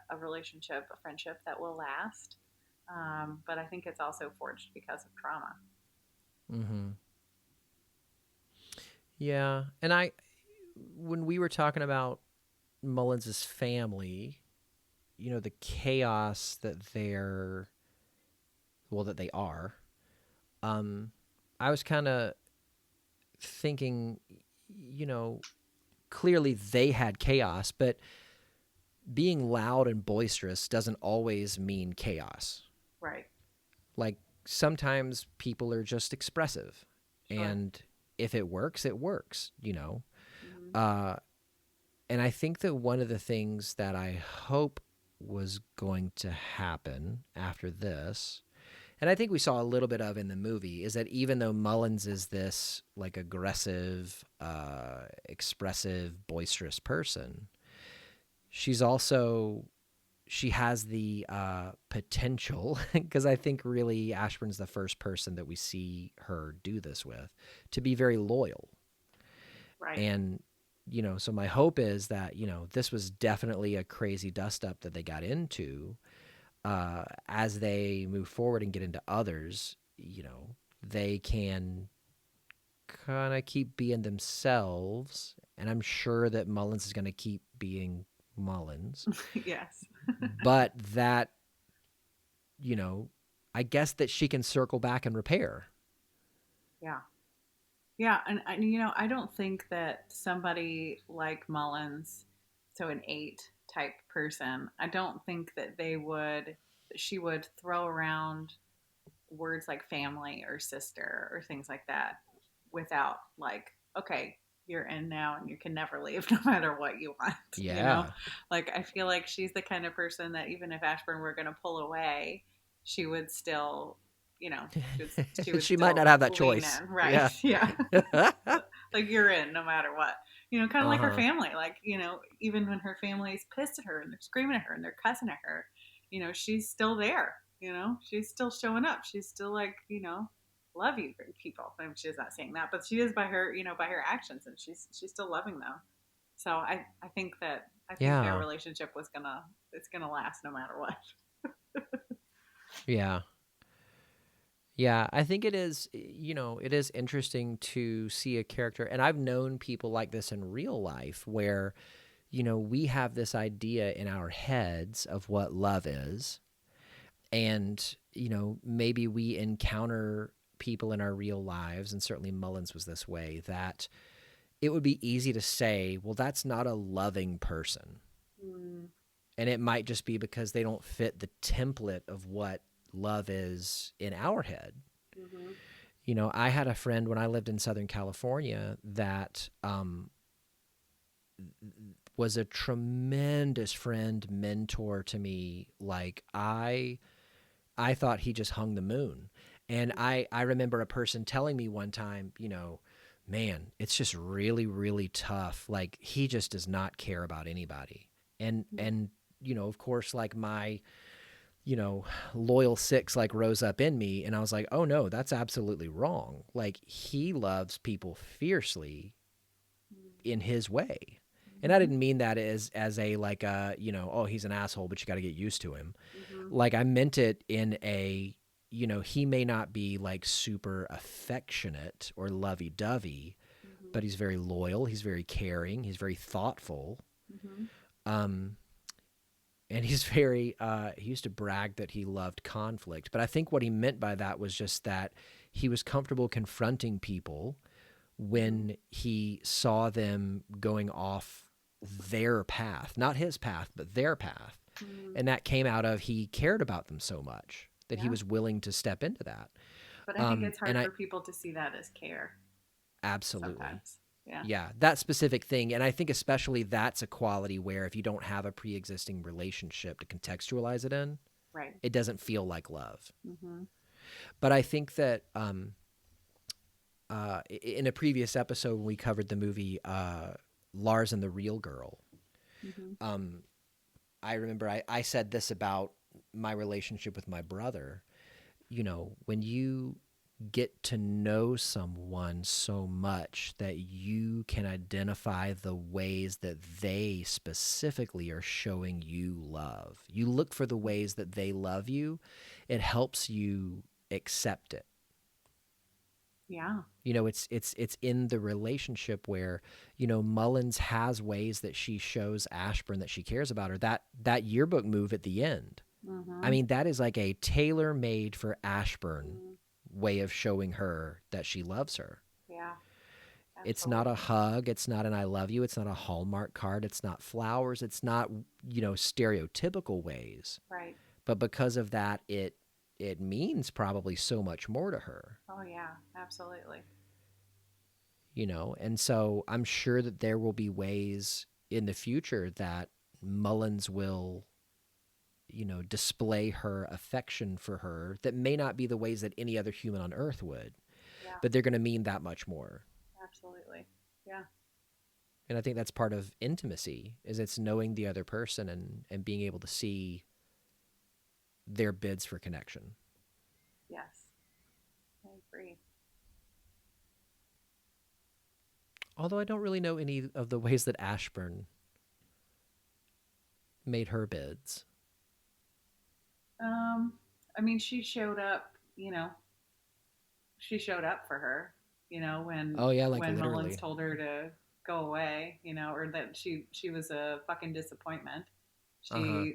[SPEAKER 3] a relationship, a friendship that will last. But I think it's also forged because of trauma.
[SPEAKER 2] Mm-hmm. Yeah. And when we were talking about Mullins's family, the chaos that that they are, um, I was kind of thinking, you know, clearly they had chaos, but being loud and boisterous doesn't always mean chaos.
[SPEAKER 3] Right.
[SPEAKER 2] Like sometimes people are just expressive,
[SPEAKER 3] Sure.
[SPEAKER 2] and if it works, it works.
[SPEAKER 3] Hmm.
[SPEAKER 2] Uh, and I think that one of the things that I hope was going to happen after this And I think we saw a little bit of in the movie is that even though Mullins is this like aggressive, expressive, boisterous person, she's also she has the potential because I think really Ashburn's the first person that we see her do this with to be very loyal.
[SPEAKER 3] Right.
[SPEAKER 2] And so my hope is that this was definitely a crazy dust up that they got into. As they move forward and get into others, they can kind of keep being themselves. And I'm sure that Mullins is going to keep being Mullins.
[SPEAKER 3] Yes.
[SPEAKER 2] But that, I guess that she can circle back and repair.
[SPEAKER 3] Yeah. Yeah. And I don't think that somebody like Mullins, so an 8 type person, I don't think that she would throw around words like family or sister or things like that without like, okay, you're in now and you can never leave no matter what you want.
[SPEAKER 2] Yeah.
[SPEAKER 3] Like I feel like she's the kind of person that even if Ashburn were going to pull away, she would still, she would
[SPEAKER 2] She might not
[SPEAKER 3] still
[SPEAKER 2] have that
[SPEAKER 3] lean
[SPEAKER 2] choice.
[SPEAKER 3] in, right? Yeah.
[SPEAKER 2] Yeah.
[SPEAKER 3] Like you're in no matter what. Kind of like her
[SPEAKER 2] Uh-huh.
[SPEAKER 3] family. Like, even when her family's pissed at her and they're screaming at her and they're cussing at her, she's still there. She's still showing up. She's still like, love you people. I mean, she's not saying that, but she is by her, by her actions, and she's still loving them. So I think that I think their
[SPEAKER 2] Yeah.
[SPEAKER 3] relationship it's gonna last no matter what.
[SPEAKER 2] Yeah. Yeah, I think it is, it is interesting to see a character. And I've known people like this in real life where, we have this idea in our heads of what love is. And, maybe we encounter people in our real lives, and certainly Mullins was this way, that it would be easy to say, well, that's not a loving person.
[SPEAKER 3] Mm,
[SPEAKER 2] And it might just be because they don't fit the template of what love is in our head.
[SPEAKER 3] mm-hmm.
[SPEAKER 2] I had a friend when I lived in Southern California that was a tremendous friend, mentor to me. Like I thought he just hung the moon. And I remember a person telling me one time, man, it's just really, really tough. Like he just does not care about anybody. And of course, like my loyal 6 like rose up in me, and I was like, oh no, that's absolutely wrong. Like he loves people fiercely in his way. And I
[SPEAKER 3] Mm-hmm.
[SPEAKER 2] didn't mean that as a like oh, he's an asshole, but you got to get used to him.
[SPEAKER 3] Mm-hmm.
[SPEAKER 2] Like I meant it in a, he may not be like super affectionate or lovey-dovey,
[SPEAKER 3] Mm-hmm.
[SPEAKER 2] but he's very loyal, he's very caring, he's very thoughtful.
[SPEAKER 3] Mm-hmm.
[SPEAKER 2] Um and he's very he used to brag that he loved conflict, but I think what he meant by that was just that he was comfortable confronting people when he saw them going off their path, not his path, but their path.
[SPEAKER 3] Mm-hmm.
[SPEAKER 2] And that came out of he cared about them so much that he
[SPEAKER 3] Yeah.
[SPEAKER 2] was willing to step into that.
[SPEAKER 3] But I think it's
[SPEAKER 2] And
[SPEAKER 3] hard
[SPEAKER 2] I
[SPEAKER 3] for people to see that as care
[SPEAKER 2] absolutely,
[SPEAKER 3] sometimes. Yeah.
[SPEAKER 2] yeah, that specific thing. And I think especially that's a quality where if you don't have a pre-existing relationship to contextualize it in,
[SPEAKER 3] Right.
[SPEAKER 2] it doesn't feel like love.
[SPEAKER 3] Mm-hmm.
[SPEAKER 2] But I think that in a previous episode when we covered the movie Lars and the Real Girl,
[SPEAKER 3] Mm-hmm.
[SPEAKER 2] I remember I said this about my relationship with my brother. When you get to know someone so much that you can identify the ways that they specifically are showing you love, you look for the ways that they love you, it helps you accept it.
[SPEAKER 3] Yeah.
[SPEAKER 2] It's in the relationship where, Mullins has ways that she shows Ashburn that she cares about her. That yearbook move at the end.
[SPEAKER 3] Mm-hmm.
[SPEAKER 2] I mean, that is like a tailor-made for Ashburn
[SPEAKER 3] Mm-hmm.
[SPEAKER 2] way of showing her that she loves her.
[SPEAKER 3] Yeah.
[SPEAKER 2] It's not a
[SPEAKER 3] Absolutely.
[SPEAKER 2] hug, it's not an I love you, it's not a Hallmark card, it's not flowers, it's not, stereotypical ways.
[SPEAKER 3] Right.
[SPEAKER 2] But because of that, it means probably so much more to her.
[SPEAKER 3] Oh yeah. Absolutely.
[SPEAKER 2] And so I'm sure that there will be ways in the future that Mullins will display her affection for her that may not be the ways that any other human on earth would,
[SPEAKER 3] Yeah,
[SPEAKER 2] but they're going to mean that much more.
[SPEAKER 3] absolutely. Yeah.
[SPEAKER 2] And I think that's part of intimacy, is it's knowing the other person and being able to see their bids for connection.
[SPEAKER 3] Yes. I agree.
[SPEAKER 2] Although I don't really know any of the ways that Ashburn made her bids.
[SPEAKER 3] I mean, she showed up, she showed up for her, when
[SPEAKER 2] Oh yeah, like
[SPEAKER 3] when
[SPEAKER 2] literally.
[SPEAKER 3] Mullins told her to go away, or that she was a fucking disappointment.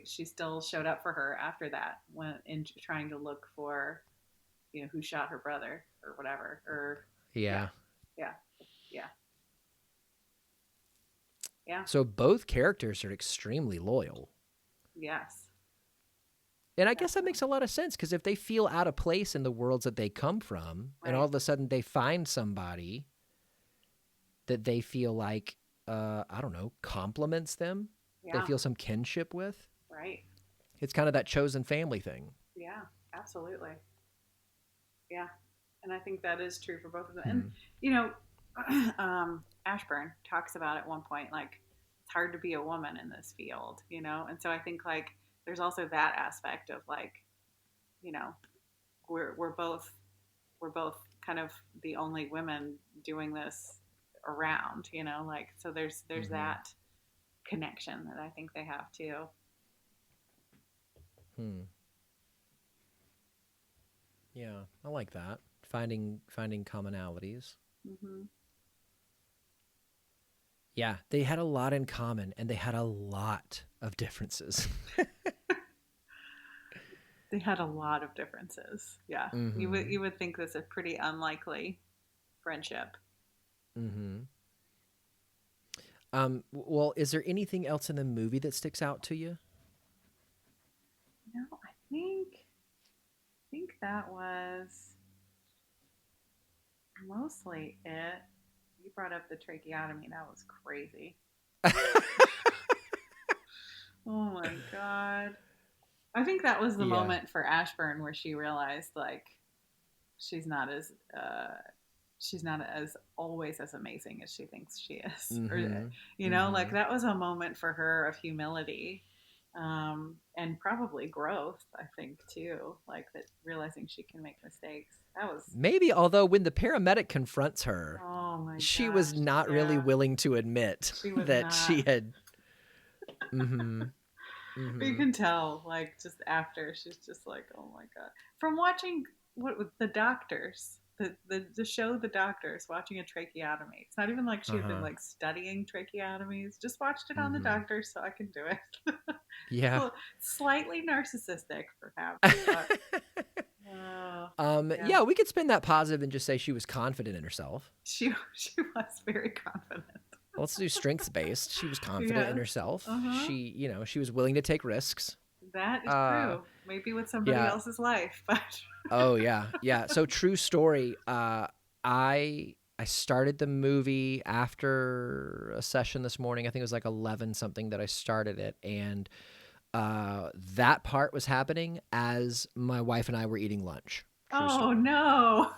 [SPEAKER 3] She still showed up for her after that, when in trying to look for, who shot her brother or whatever, or
[SPEAKER 2] Yeah.
[SPEAKER 3] yeah, yeah, yeah,
[SPEAKER 2] So both characters are extremely loyal.
[SPEAKER 3] yes,
[SPEAKER 2] And I guess that makes a lot of sense, because if they feel out of place in the worlds that they come from, and all of a sudden they find somebody that they feel like, I don't know, compliments them, they
[SPEAKER 3] yeah,
[SPEAKER 2] feel some kinship with,
[SPEAKER 3] right,
[SPEAKER 2] it's kind of that chosen family thing.
[SPEAKER 3] yeah, absolutely, yeah, and I think that is true for both of them. And Ashburn talks about at one point, like, it's hard to be a woman in this field, and so I think, like, there's also that aspect of, like, you know we're both kind of the only women doing this around, like, so there's that connection that I think they have too.
[SPEAKER 2] Yeah, I like that. Finding commonalities.
[SPEAKER 3] Mm-hmm.
[SPEAKER 2] Yeah, they had a lot in common, and they had a lot of differences.
[SPEAKER 3] They had a lot of differences. Yeah, you would think this a pretty unlikely friendship.
[SPEAKER 2] Well, is there anything else in the movie that sticks out to you?
[SPEAKER 3] No, I think that was mostly it. You brought up the tracheotomy. That was crazy. Oh my god. I think that was the moment for Ashburn where she realized, like, she's not as always as amazing as she thinks she is. Or, like, that was a moment for her of humility, and probably growth, I think, too, like, that, realizing she can make mistakes. That was
[SPEAKER 2] maybe, although when the paramedic confronts her,
[SPEAKER 3] oh my
[SPEAKER 2] she
[SPEAKER 3] gosh,
[SPEAKER 2] was not really willing to admit that
[SPEAKER 3] not.
[SPEAKER 2] she had
[SPEAKER 3] You can tell, like, just after, she's just like, oh my god. From watching the doctors, the show The Doctors, watching a tracheotomy. It's not even like she had been, like, studying tracheotomies. Just watched it on The Doctors, so I can do it.
[SPEAKER 2] Yeah.
[SPEAKER 3] Well, slightly narcissistic, perhaps. But,
[SPEAKER 2] yeah, we could spin that positive and just say she was confident in herself.
[SPEAKER 3] She was very confident.
[SPEAKER 2] Let's do strengths based. She was confident in herself. She was willing to take risks.
[SPEAKER 3] That is true. Maybe with somebody else's life, but
[SPEAKER 2] oh yeah. So true story. I started the movie after a session this morning. I think it was like 11 something that I started it, and that part was happening as my wife and I were eating lunch.
[SPEAKER 3] Oh no.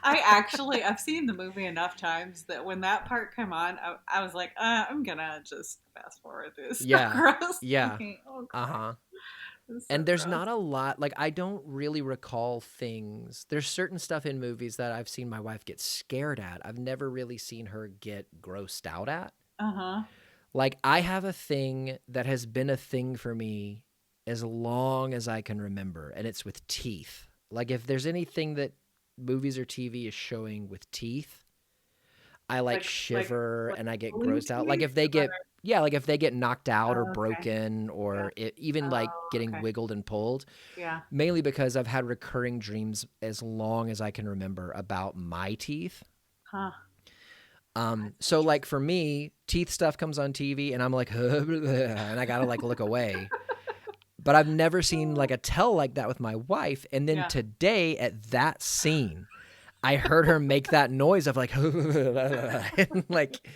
[SPEAKER 3] I've seen the movie enough times that when that part came on, I was like, I'm gonna just fast forward this.
[SPEAKER 2] Yeah.
[SPEAKER 3] Gross.
[SPEAKER 2] Yeah.
[SPEAKER 3] So
[SPEAKER 2] and there's
[SPEAKER 3] gross.
[SPEAKER 2] not a lot, like, I don't really recall things. There's certain stuff in movies that I've seen my wife get scared at. I've never really seen her get grossed out at. Like, I have a thing that has been a thing for me as long as I can remember, and it's with teeth. Like, if there's anything that movies or TV is showing with teeth, I like shiver and I get grossed out. Like, if they get knocked out or broken, or even like getting wiggled and pulled.
[SPEAKER 3] Yeah.
[SPEAKER 2] Mainly because I've had recurring dreams as long as I can remember about my teeth. So like for me, teeth stuff comes on TV and I'm like, and I gotta like look away. But I've never seen like a tell like that with my wife. And then today at that scene, I heard her make that noise of like, and like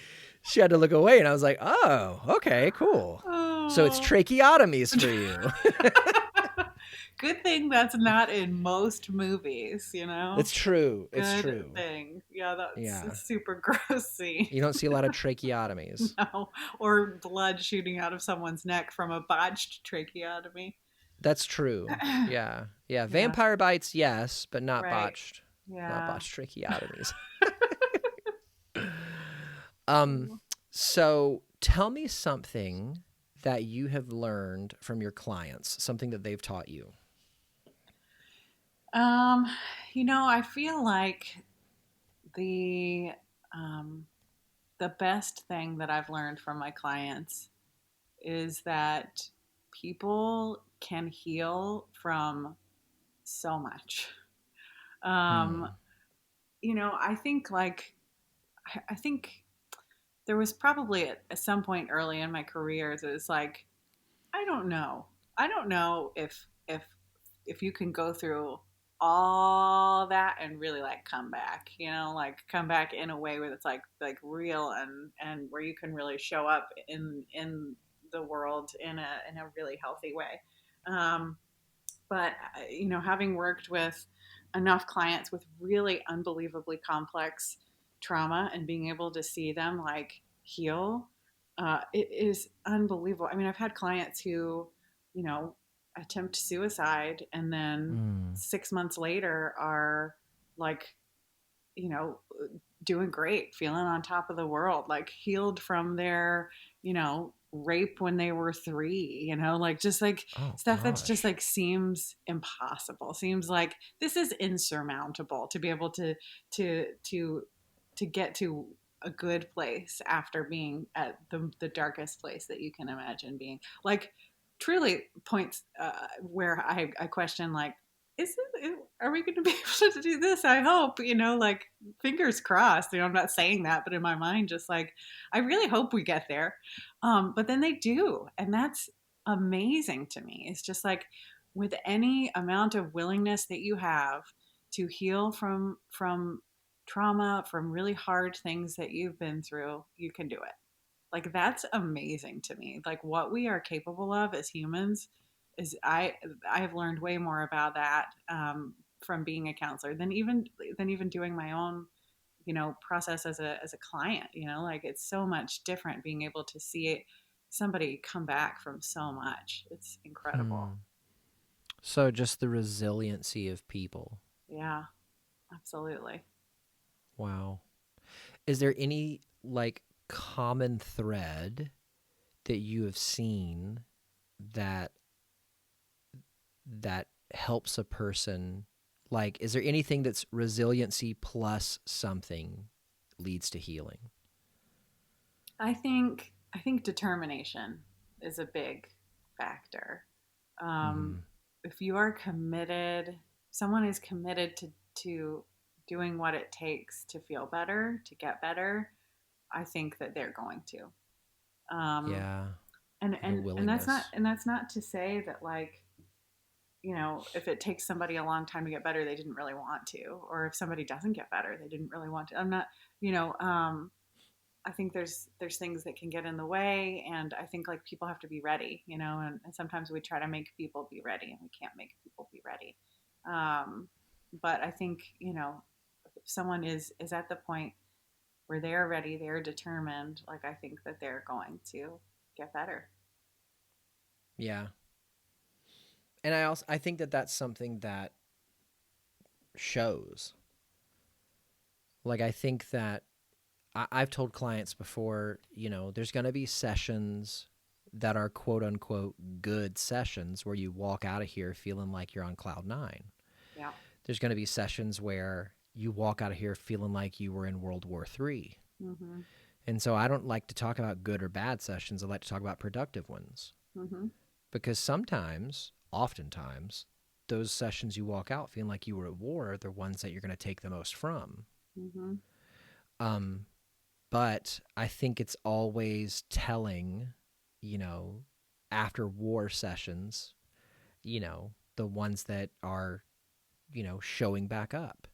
[SPEAKER 2] she had to look away, and I was like, oh, okay, cool.
[SPEAKER 3] Oh
[SPEAKER 2] So it's tracheotomies for you.
[SPEAKER 3] Good thing that's not in most movies,
[SPEAKER 2] It's true. It's
[SPEAKER 3] Good
[SPEAKER 2] true.
[SPEAKER 3] thing. Yeah, that's
[SPEAKER 2] Yeah.
[SPEAKER 3] a super gross scene.
[SPEAKER 2] You don't see a lot of tracheotomies.
[SPEAKER 3] No, or blood shooting out of someone's neck from a botched tracheotomy.
[SPEAKER 2] That's true. Yeah. Yeah.
[SPEAKER 3] Yeah,
[SPEAKER 2] Vampire bites, yes, but not
[SPEAKER 3] right.
[SPEAKER 2] botched. Not
[SPEAKER 3] Yeah.
[SPEAKER 2] botched tracheotomies. So tell me something that you have learned from your clients, something that they've taught you.
[SPEAKER 3] I feel like the um, the best thing that I've learned from my clients is that people can heal from so much. Um,
[SPEAKER 2] Hmm.
[SPEAKER 3] I think I think there was probably at some point early in my career that was like, I don't know. I don't know if you can go through all that and really like come back, like come back in a way where it's like real and where you can really show up in the world in a really healthy way. Um, but having worked with enough clients with really unbelievably complex trauma and being able to see them like heal, it is unbelievable. I mean, I've had clients who you know attempt suicide and then
[SPEAKER 2] Hmm.
[SPEAKER 3] 6 months later are like you know, doing great, feeling on top of the world, like healed from their, rape when they were 3, like just like
[SPEAKER 2] Oh,
[SPEAKER 3] stuff that's just
[SPEAKER 2] gosh.
[SPEAKER 3] like seems impossible, seems like this is insurmountable to be able to to to get to a good place after being at the darkest place that you can imagine being. Like truly points where I question like are we going to be able to do this? I hope, like fingers crossed. I'm not saying that, but in my mind, just like, I really hope we get there. But then they do. And that's amazing to me. It's just like with any amount of willingness that you have to heal from trauma, from really hard things that you've been through, you can do it. Like that's amazing to me. Like what we are capable of as humans is I have learned way more about that from being a counselor than even doing my own process as a client. Like it's so much different being able to see it, somebody come back from so much. It's incredible.
[SPEAKER 2] Hmm. So just the resiliency of people.
[SPEAKER 3] Yeah, absolutely.
[SPEAKER 2] Wow. Is there any like common thread that you have seen that that helps a person? Like, is there anything that's resiliency plus something leads to healing?
[SPEAKER 3] I think determination is a big factor. Um,
[SPEAKER 2] Mm-hmm.
[SPEAKER 3] if you are committed, someone is committed to doing what it takes to feel better, to get better, I think that they're going to. Um,
[SPEAKER 2] Yeah.
[SPEAKER 3] and
[SPEAKER 2] The
[SPEAKER 3] and that's not
[SPEAKER 2] willingness.
[SPEAKER 3] and that's not to say that like if it takes somebody a long time to get better, they didn't really want to, or if somebody doesn't get better, they didn't really want to. I'm not, you know, I think there's things that can get in the way, and I think like people have to be ready, and sometimes we try to make people be ready, and we can't make people be ready. Um, but I think if someone is at the point where they're ready, they're determined. Like I think that they're going to get better.
[SPEAKER 2] Yeah. And I think that that's something that shows. Like I think that I've told clients before, there's going to be sessions that are quote unquote good sessions where you walk out of here feeling like you're on cloud 9.
[SPEAKER 3] Yeah.
[SPEAKER 2] There's going to be sessions where you walk out of here feeling like you were in World War III.
[SPEAKER 3] Mhm.
[SPEAKER 2] And so I don't like to talk about good or bad sessions. I like to talk about productive ones
[SPEAKER 3] Mhm.
[SPEAKER 2] because oftentimes, those sessions you walk out feeling like you were at war are the ones that you're going to take the most from.
[SPEAKER 3] Mhm.
[SPEAKER 2] Um, but I think it's always telling, you know, after war sessions, the ones that are, showing back up.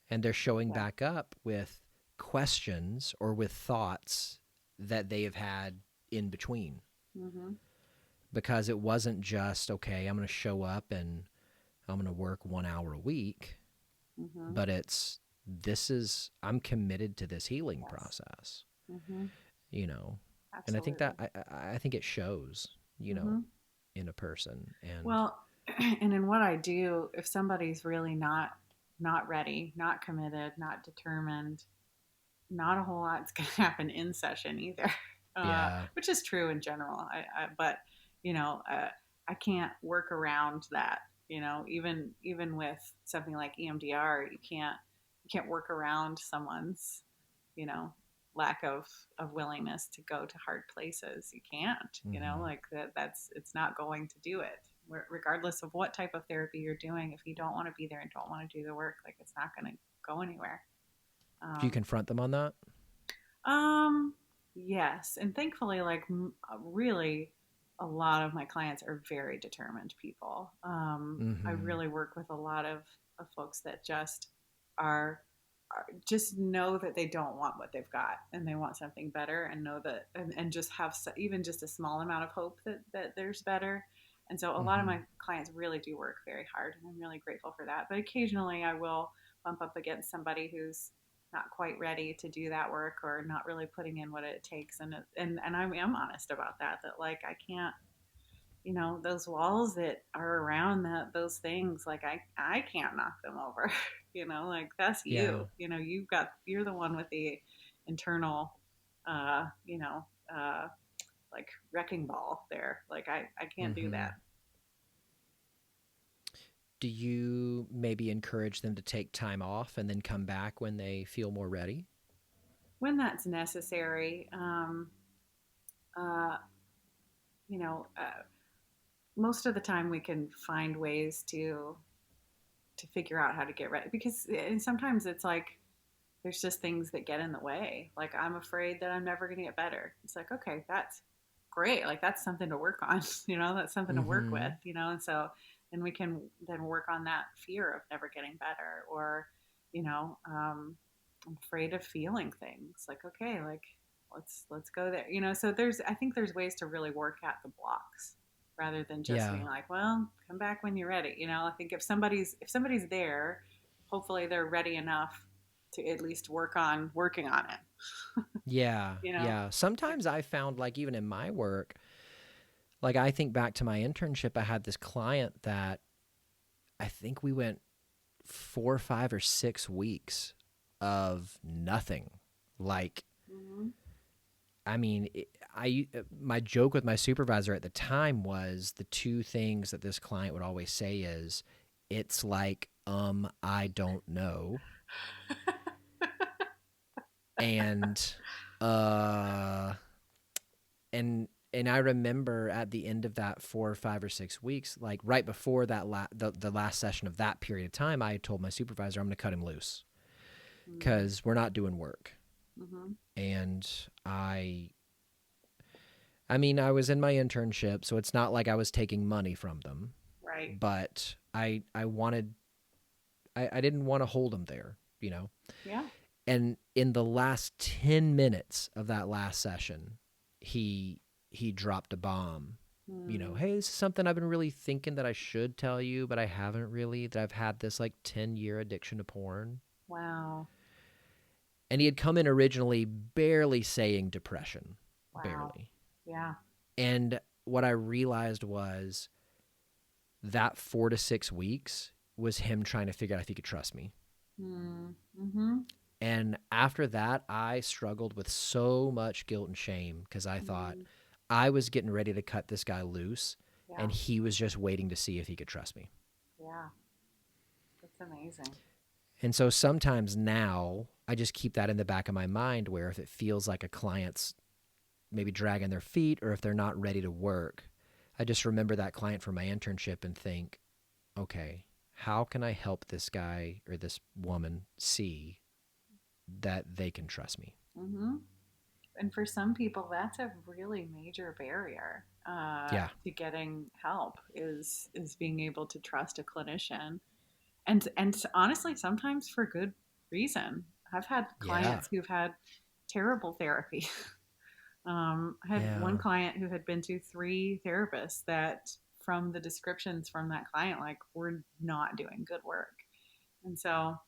[SPEAKER 2] And they're showing
[SPEAKER 3] Yeah.
[SPEAKER 2] back up with questions or with thoughts that they have had in between.
[SPEAKER 3] Mhm.
[SPEAKER 2] because it wasn't just, okay, I'm going to show up and I'm going to work 1 hour a week,
[SPEAKER 3] Mm-hmm.
[SPEAKER 2] but I'm committed to this healing
[SPEAKER 3] Yes.
[SPEAKER 2] process,
[SPEAKER 3] Mm-hmm.
[SPEAKER 2] you know, and I think
[SPEAKER 3] Absolutely.
[SPEAKER 2] that, I think it shows,
[SPEAKER 3] Mm-hmm.
[SPEAKER 2] in a person. And
[SPEAKER 3] Well, and in what I do, if somebody's really not ready, not committed, not determined, not a whole lot's going to happen in session either,
[SPEAKER 2] yeah.
[SPEAKER 3] which is true in general. But you know, I can't work around that. You know, even with something like EMDR, you can't work around someone's, you know, lack of willingness to go to hard places. You can't. You know,
[SPEAKER 2] Mm-hmm.
[SPEAKER 3] like that's it's not going to do it. Regardless of what type of therapy you're doing, if you don't want to be there and don't want to do the work, like it's not going to go anywhere.
[SPEAKER 2] Do you
[SPEAKER 3] Um,
[SPEAKER 2] confront them on that?
[SPEAKER 3] um, yes, and thankfully, like really, a lot of my clients are very determined people. I
[SPEAKER 2] Mm-hmm.
[SPEAKER 3] really work with a lot of folks that just just know that they don't want what they've got and they want something better, and know that and just have even just a small amount of hope that there's better. And so a lot of
[SPEAKER 2] Mm-hmm.
[SPEAKER 3] my clients really do work very hard, and I'm really grateful for that. But occasionally I will bump up against somebody who's not quite ready to do that work, or not really putting in what it takes. And I am honest about that like I can't, those walls that are around those things, like I can't knock them over. Like that's
[SPEAKER 2] Yeah.
[SPEAKER 3] you're the one with the internal uh you know uh like wrecking ball there. Like I can't do
[SPEAKER 2] Mm-hmm.
[SPEAKER 3] that.
[SPEAKER 2] Do you maybe encourage them to take time off and then come back when they feel more ready?
[SPEAKER 3] When that's necessary. Uh you know uh, Most of the time we can find ways to figure out how to get ready, because and sometimes it's like there's just things that get in the way. Like I'm afraid that I'm never going to get better. It's like, okay, that's great. Like that's something to work on. That's something to work
[SPEAKER 2] Mm-hmm.
[SPEAKER 3] with. And so then we can then work on that fear of never getting better. Or you know I'm afraid of feeling things. Like, okay, like let's go there. So I think there's ways to really work at the blocks rather than just
[SPEAKER 2] Yeah.
[SPEAKER 3] being like, well, come back when you're ready. I think if somebody's there, hopefully they're ready enough to at least work on working on it.
[SPEAKER 2] Yeah.
[SPEAKER 3] you know
[SPEAKER 2] Yeah. Sometimes I found, like, even in my work, like, I think back to my internship, I had this client that I think we went 4, 5, or 6 weeks of nothing. Like,
[SPEAKER 3] mm-hmm.
[SPEAKER 2] I mean, my joke with my supervisor at the time was the two things that this client would always say is, it's like, I don't know. And, uh, and I remember at the end of that 4 or 5 or 6 weeks, like right before that, the last session of that period of time, I told my supervisor I'm going to cut him loose because we're not doing work.
[SPEAKER 3] Mm-hmm.
[SPEAKER 2] And I mean, I was in my internship, so it's not like I was taking money from them,
[SPEAKER 3] Right.
[SPEAKER 2] but I didn't want to hold him there,
[SPEAKER 3] Yeah.
[SPEAKER 2] And in the last 10 minutes of that last session, he dropped a bomb.
[SPEAKER 3] Mm.
[SPEAKER 2] Hey, this is something I've been really thinking that I should tell you, but I haven't really. That I've had this like 10-year addiction to porn.
[SPEAKER 3] Wow.
[SPEAKER 2] And he had come in originally barely saying depression,
[SPEAKER 3] Wow.
[SPEAKER 2] barely.
[SPEAKER 3] Yeah.
[SPEAKER 2] And what I realized was that 4 to 6 weeks was him trying to figure out if he could trust me.
[SPEAKER 3] Mm-hmm.
[SPEAKER 2] And after that, I struggled with so much guilt and shame because I thought
[SPEAKER 3] Mm.
[SPEAKER 2] I was getting ready to cut this guy loose,
[SPEAKER 3] Yeah.
[SPEAKER 2] and he was just waiting to see if he could trust me.
[SPEAKER 3] Yeah. That's amazing.
[SPEAKER 2] And so sometimes now I just keep that in the back of my mind where if it feels like a client's maybe dragging their feet or if they're not ready to work, I just remember that client from my internship and think, okay, how can I help this guy or this woman see that they can trust me?
[SPEAKER 3] Mm-hmm. And for some people, that's a really major barrier
[SPEAKER 2] Yeah.
[SPEAKER 3] to getting help is being able to trust a clinician, and honestly, sometimes for good reason. I've had
[SPEAKER 2] Yeah.
[SPEAKER 3] clients who've had terrible therapy, I had one
[SPEAKER 2] Yeah.
[SPEAKER 3] client who had been to 3 therapists that, from the descriptions from that client, like, were not doing good work. And so,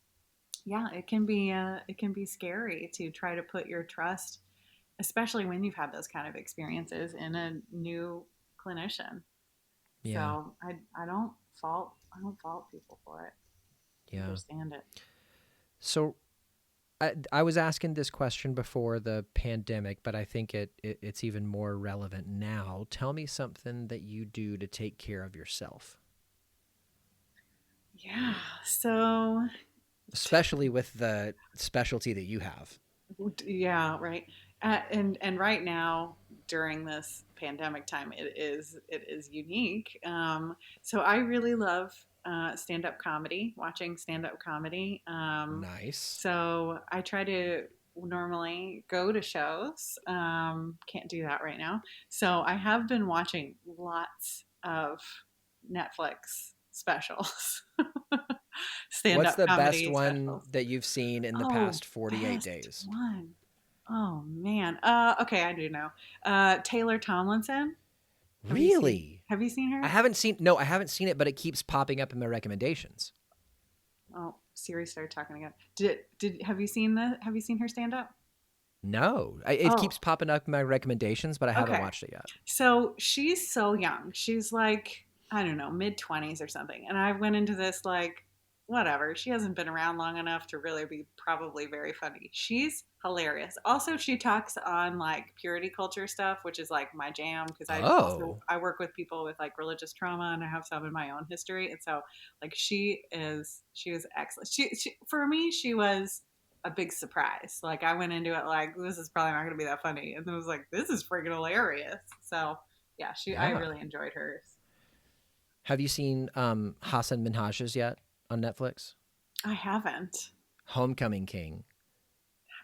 [SPEAKER 3] yeah, it can be scary to try to put your trust, especially when you've had those kind of experiences, in a new clinician.
[SPEAKER 2] Yeah.
[SPEAKER 3] So I don't fault people for it. I
[SPEAKER 2] Yeah.
[SPEAKER 3] understand it.
[SPEAKER 2] So I was asking this question before the pandemic, but I think it's even more relevant now. Tell me something that you do to take care of yourself,
[SPEAKER 3] Yeah. So
[SPEAKER 2] especially with the specialty that you have.
[SPEAKER 3] yeah, right. And right now, during this pandemic time, it is unique. So I really love stand up comedy, watching stand up comedy.
[SPEAKER 2] Nice.
[SPEAKER 3] So I try to normally go to shows. Can't do that right now. So I have been watching lots of Netflix specials, stand
[SPEAKER 2] What's
[SPEAKER 3] up
[SPEAKER 2] the best
[SPEAKER 3] comedy
[SPEAKER 2] one
[SPEAKER 3] specials.
[SPEAKER 2] that you've seen in the
[SPEAKER 3] Oh,
[SPEAKER 2] past 48
[SPEAKER 3] best
[SPEAKER 2] days?
[SPEAKER 3] one. Oh man. Okay, I do know. Taylor Tomlinson.
[SPEAKER 2] Really?
[SPEAKER 3] Have you seen
[SPEAKER 2] I
[SPEAKER 3] her?
[SPEAKER 2] haven't seen no, I haven't seen it, but it keeps popping up in my recommendations.
[SPEAKER 3] Oh, Siri started talking again. Have you seen her stand up?
[SPEAKER 2] No. It
[SPEAKER 3] Oh,
[SPEAKER 2] keeps popping up in my recommendations, but I haven't
[SPEAKER 3] okay.
[SPEAKER 2] watched it yet.
[SPEAKER 3] So she's so young. She's like, I don't know, mid-20s or something. And I went into this like, whatever. She hasn't been around long enough to really be probably very funny. She's hilarious. Also, she talks on like purity culture stuff, which is like my jam, because
[SPEAKER 2] Oh.
[SPEAKER 3] I work with people with like religious trauma, and I have some in my own history. And so like she was excellent. She for me, she was a big surprise. Like I went into it like, this is probably not going to be that funny, and then was like, this is freaking hilarious. So yeah, I
[SPEAKER 2] Yeah.
[SPEAKER 3] really enjoyed hers.
[SPEAKER 2] Have you seen Hassan Minhaj's yet on Netflix?
[SPEAKER 3] I haven't.
[SPEAKER 2] Homecoming King.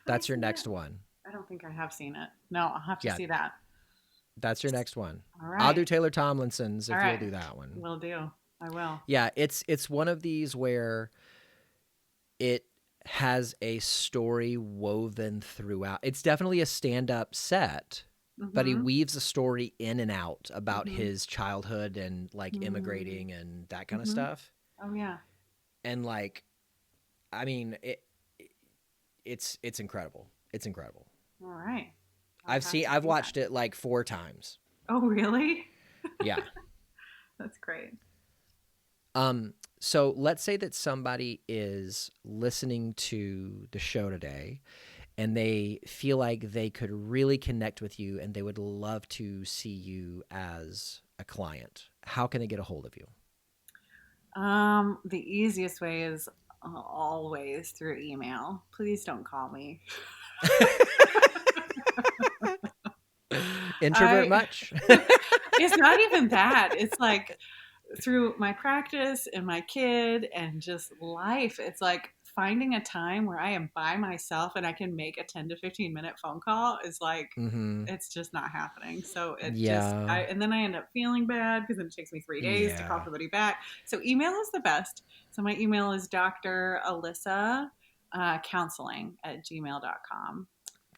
[SPEAKER 3] Have I
[SPEAKER 2] That's your
[SPEAKER 3] seen it?
[SPEAKER 2] next one.
[SPEAKER 3] I don't think I have seen it. No, I'll have to
[SPEAKER 2] Yeah,
[SPEAKER 3] see that.
[SPEAKER 2] that's your next one.
[SPEAKER 3] All
[SPEAKER 2] I'll
[SPEAKER 3] right.
[SPEAKER 2] do Taylor Tomlinson's
[SPEAKER 3] All
[SPEAKER 2] if you'll
[SPEAKER 3] right.
[SPEAKER 2] do that one.
[SPEAKER 3] Will do. I will.
[SPEAKER 2] Yeah, it's one of these where it has a story woven throughout. It's definitely a stand-up set, but he
[SPEAKER 3] Mm-hmm.
[SPEAKER 2] weaves a story in and out about
[SPEAKER 3] Mm-hmm.
[SPEAKER 2] his childhood and like
[SPEAKER 3] Mm-hmm.
[SPEAKER 2] immigrating and that kind of
[SPEAKER 3] Mm-hmm.
[SPEAKER 2] stuff.
[SPEAKER 3] Oh yeah.
[SPEAKER 2] And like, I mean, it's incredible. It's incredible.
[SPEAKER 3] All right. I'll have to
[SPEAKER 2] I've
[SPEAKER 3] see that.
[SPEAKER 2] watched it like 4 times.
[SPEAKER 3] Oh really?
[SPEAKER 2] Yeah.
[SPEAKER 3] That's great.
[SPEAKER 2] So let's say that somebody is listening to the show today and they feel like they could really connect with you and they would love to see you as a client. How can they get a hold of you?
[SPEAKER 3] The easiest way is always through email. Please don't call me.
[SPEAKER 2] Introvert
[SPEAKER 3] I
[SPEAKER 2] much?
[SPEAKER 3] it's not even that. It's like through my practice and my kid and just life. It's like finding a time where I am by myself and I can make a 10 to 15-minute phone call is like,
[SPEAKER 2] Mm-hmm.
[SPEAKER 3] it's just not happening. So
[SPEAKER 2] Yeah.
[SPEAKER 3] and then I end up feeling bad because it takes me 3 days to call
[SPEAKER 2] Yeah.
[SPEAKER 3] somebody back. So email is the best. So my email is Dr. Alissa counseling at gmail.com.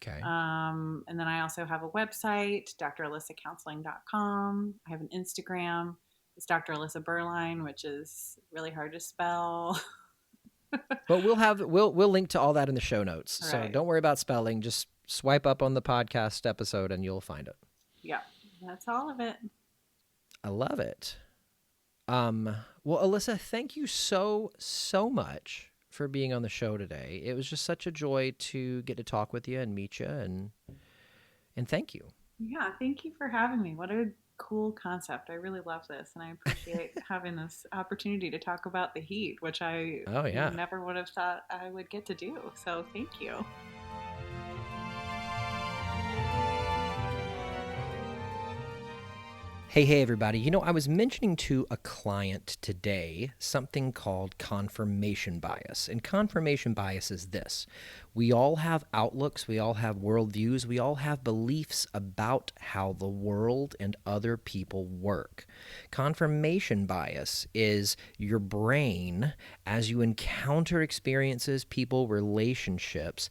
[SPEAKER 2] Okay.
[SPEAKER 3] And then I also have a website, dralissacounseling.com. I have an Instagram. It's Dr. Alissa Beuerlein, which is really hard to spell.
[SPEAKER 2] But we'll link to all that in the show notes. So
[SPEAKER 3] Right.
[SPEAKER 2] don't worry about spelling. Just swipe up on the podcast episode and you'll find it.
[SPEAKER 3] Yeah, that's all of it.
[SPEAKER 2] I love it. Well, Alissa, thank you so much for being on the show today. It was just such a joy to get to talk with you and meet you and thank you.
[SPEAKER 3] Yeah, thank you for having me. What a cool concept. I really love this, and I appreciate having this opportunity to talk about the heat, which I
[SPEAKER 2] Oh yeah.
[SPEAKER 3] never would have thought I would get to do. So thank you.
[SPEAKER 2] Hey, everybody. You know, I was mentioning to a client today something called confirmation bias. And confirmation bias is this: we all have outlooks, we all have worldviews, we all have beliefs about how the world and other people work. Confirmation bias is your brain, as you encounter experiences, people, relationships,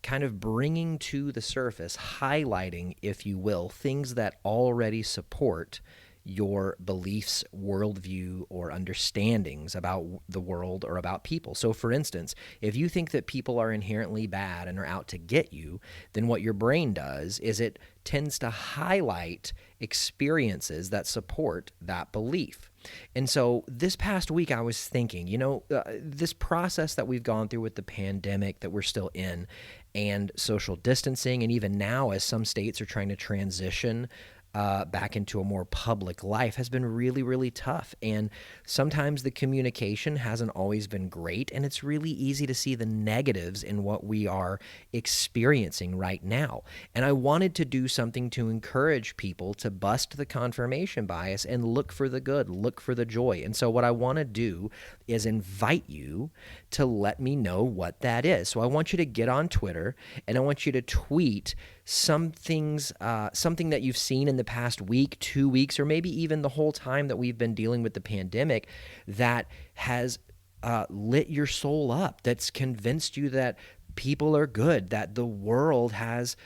[SPEAKER 2] kind of bringing to the surface, highlighting, if you will, things that already support your beliefs, worldview, or understandings about the world or about people. So, for instance, if you think that people are inherently bad and are out to get you, then what your brain does is it tends to highlight experiences that support that belief. And so this past week, I was thinking, this process that we've gone through with the pandemic that we're still in, and social distancing, and even now as some states are trying to transition back into a more public life, has been really, really tough. And sometimes the communication hasn't always been great, and it's really easy to see the negatives in what we are experiencing right now. And I wanted to do something to encourage people to bust the confirmation bias and look for the good, look for the joy. And so what I want to do is invite you to let me know what that is. So I want you to get on Twitter, and I want you to tweet something that you've seen in the past week, 2 weeks, or maybe even the whole time that we've been dealing with the pandemic that has lit your soul up, that's convinced you that people are good, that the world has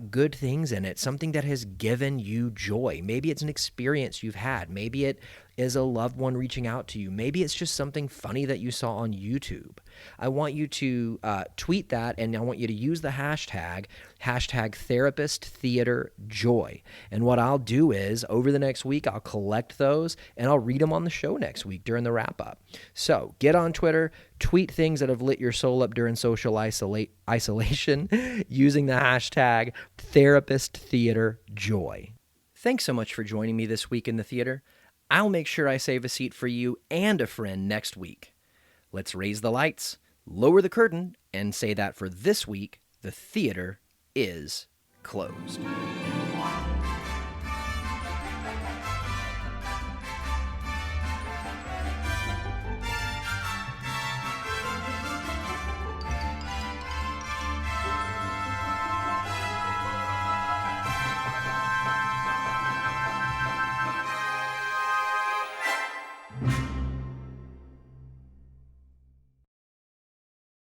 [SPEAKER 2] good things in it, something that has given you joy. Maybe it's an experience you've had. Maybe it is a loved one reaching out to you. Maybe it's just something funny that you saw on YouTube. I want you to tweet that, and I want you to use the hashtag #TherapistTheaterJoy. And what I'll do is, over the next week, I'll collect those, and I'll read them on the show next week during the wrap-up. So get on Twitter, tweet things that have lit your soul up during social isolation using the hashtag #TherapistTheaterJoy. Thanks so much for joining me this week in the theater. I'll make sure I save a seat for you and a friend next week. Let's raise the lights, lower the curtain, and say that for this week, the theater is closed.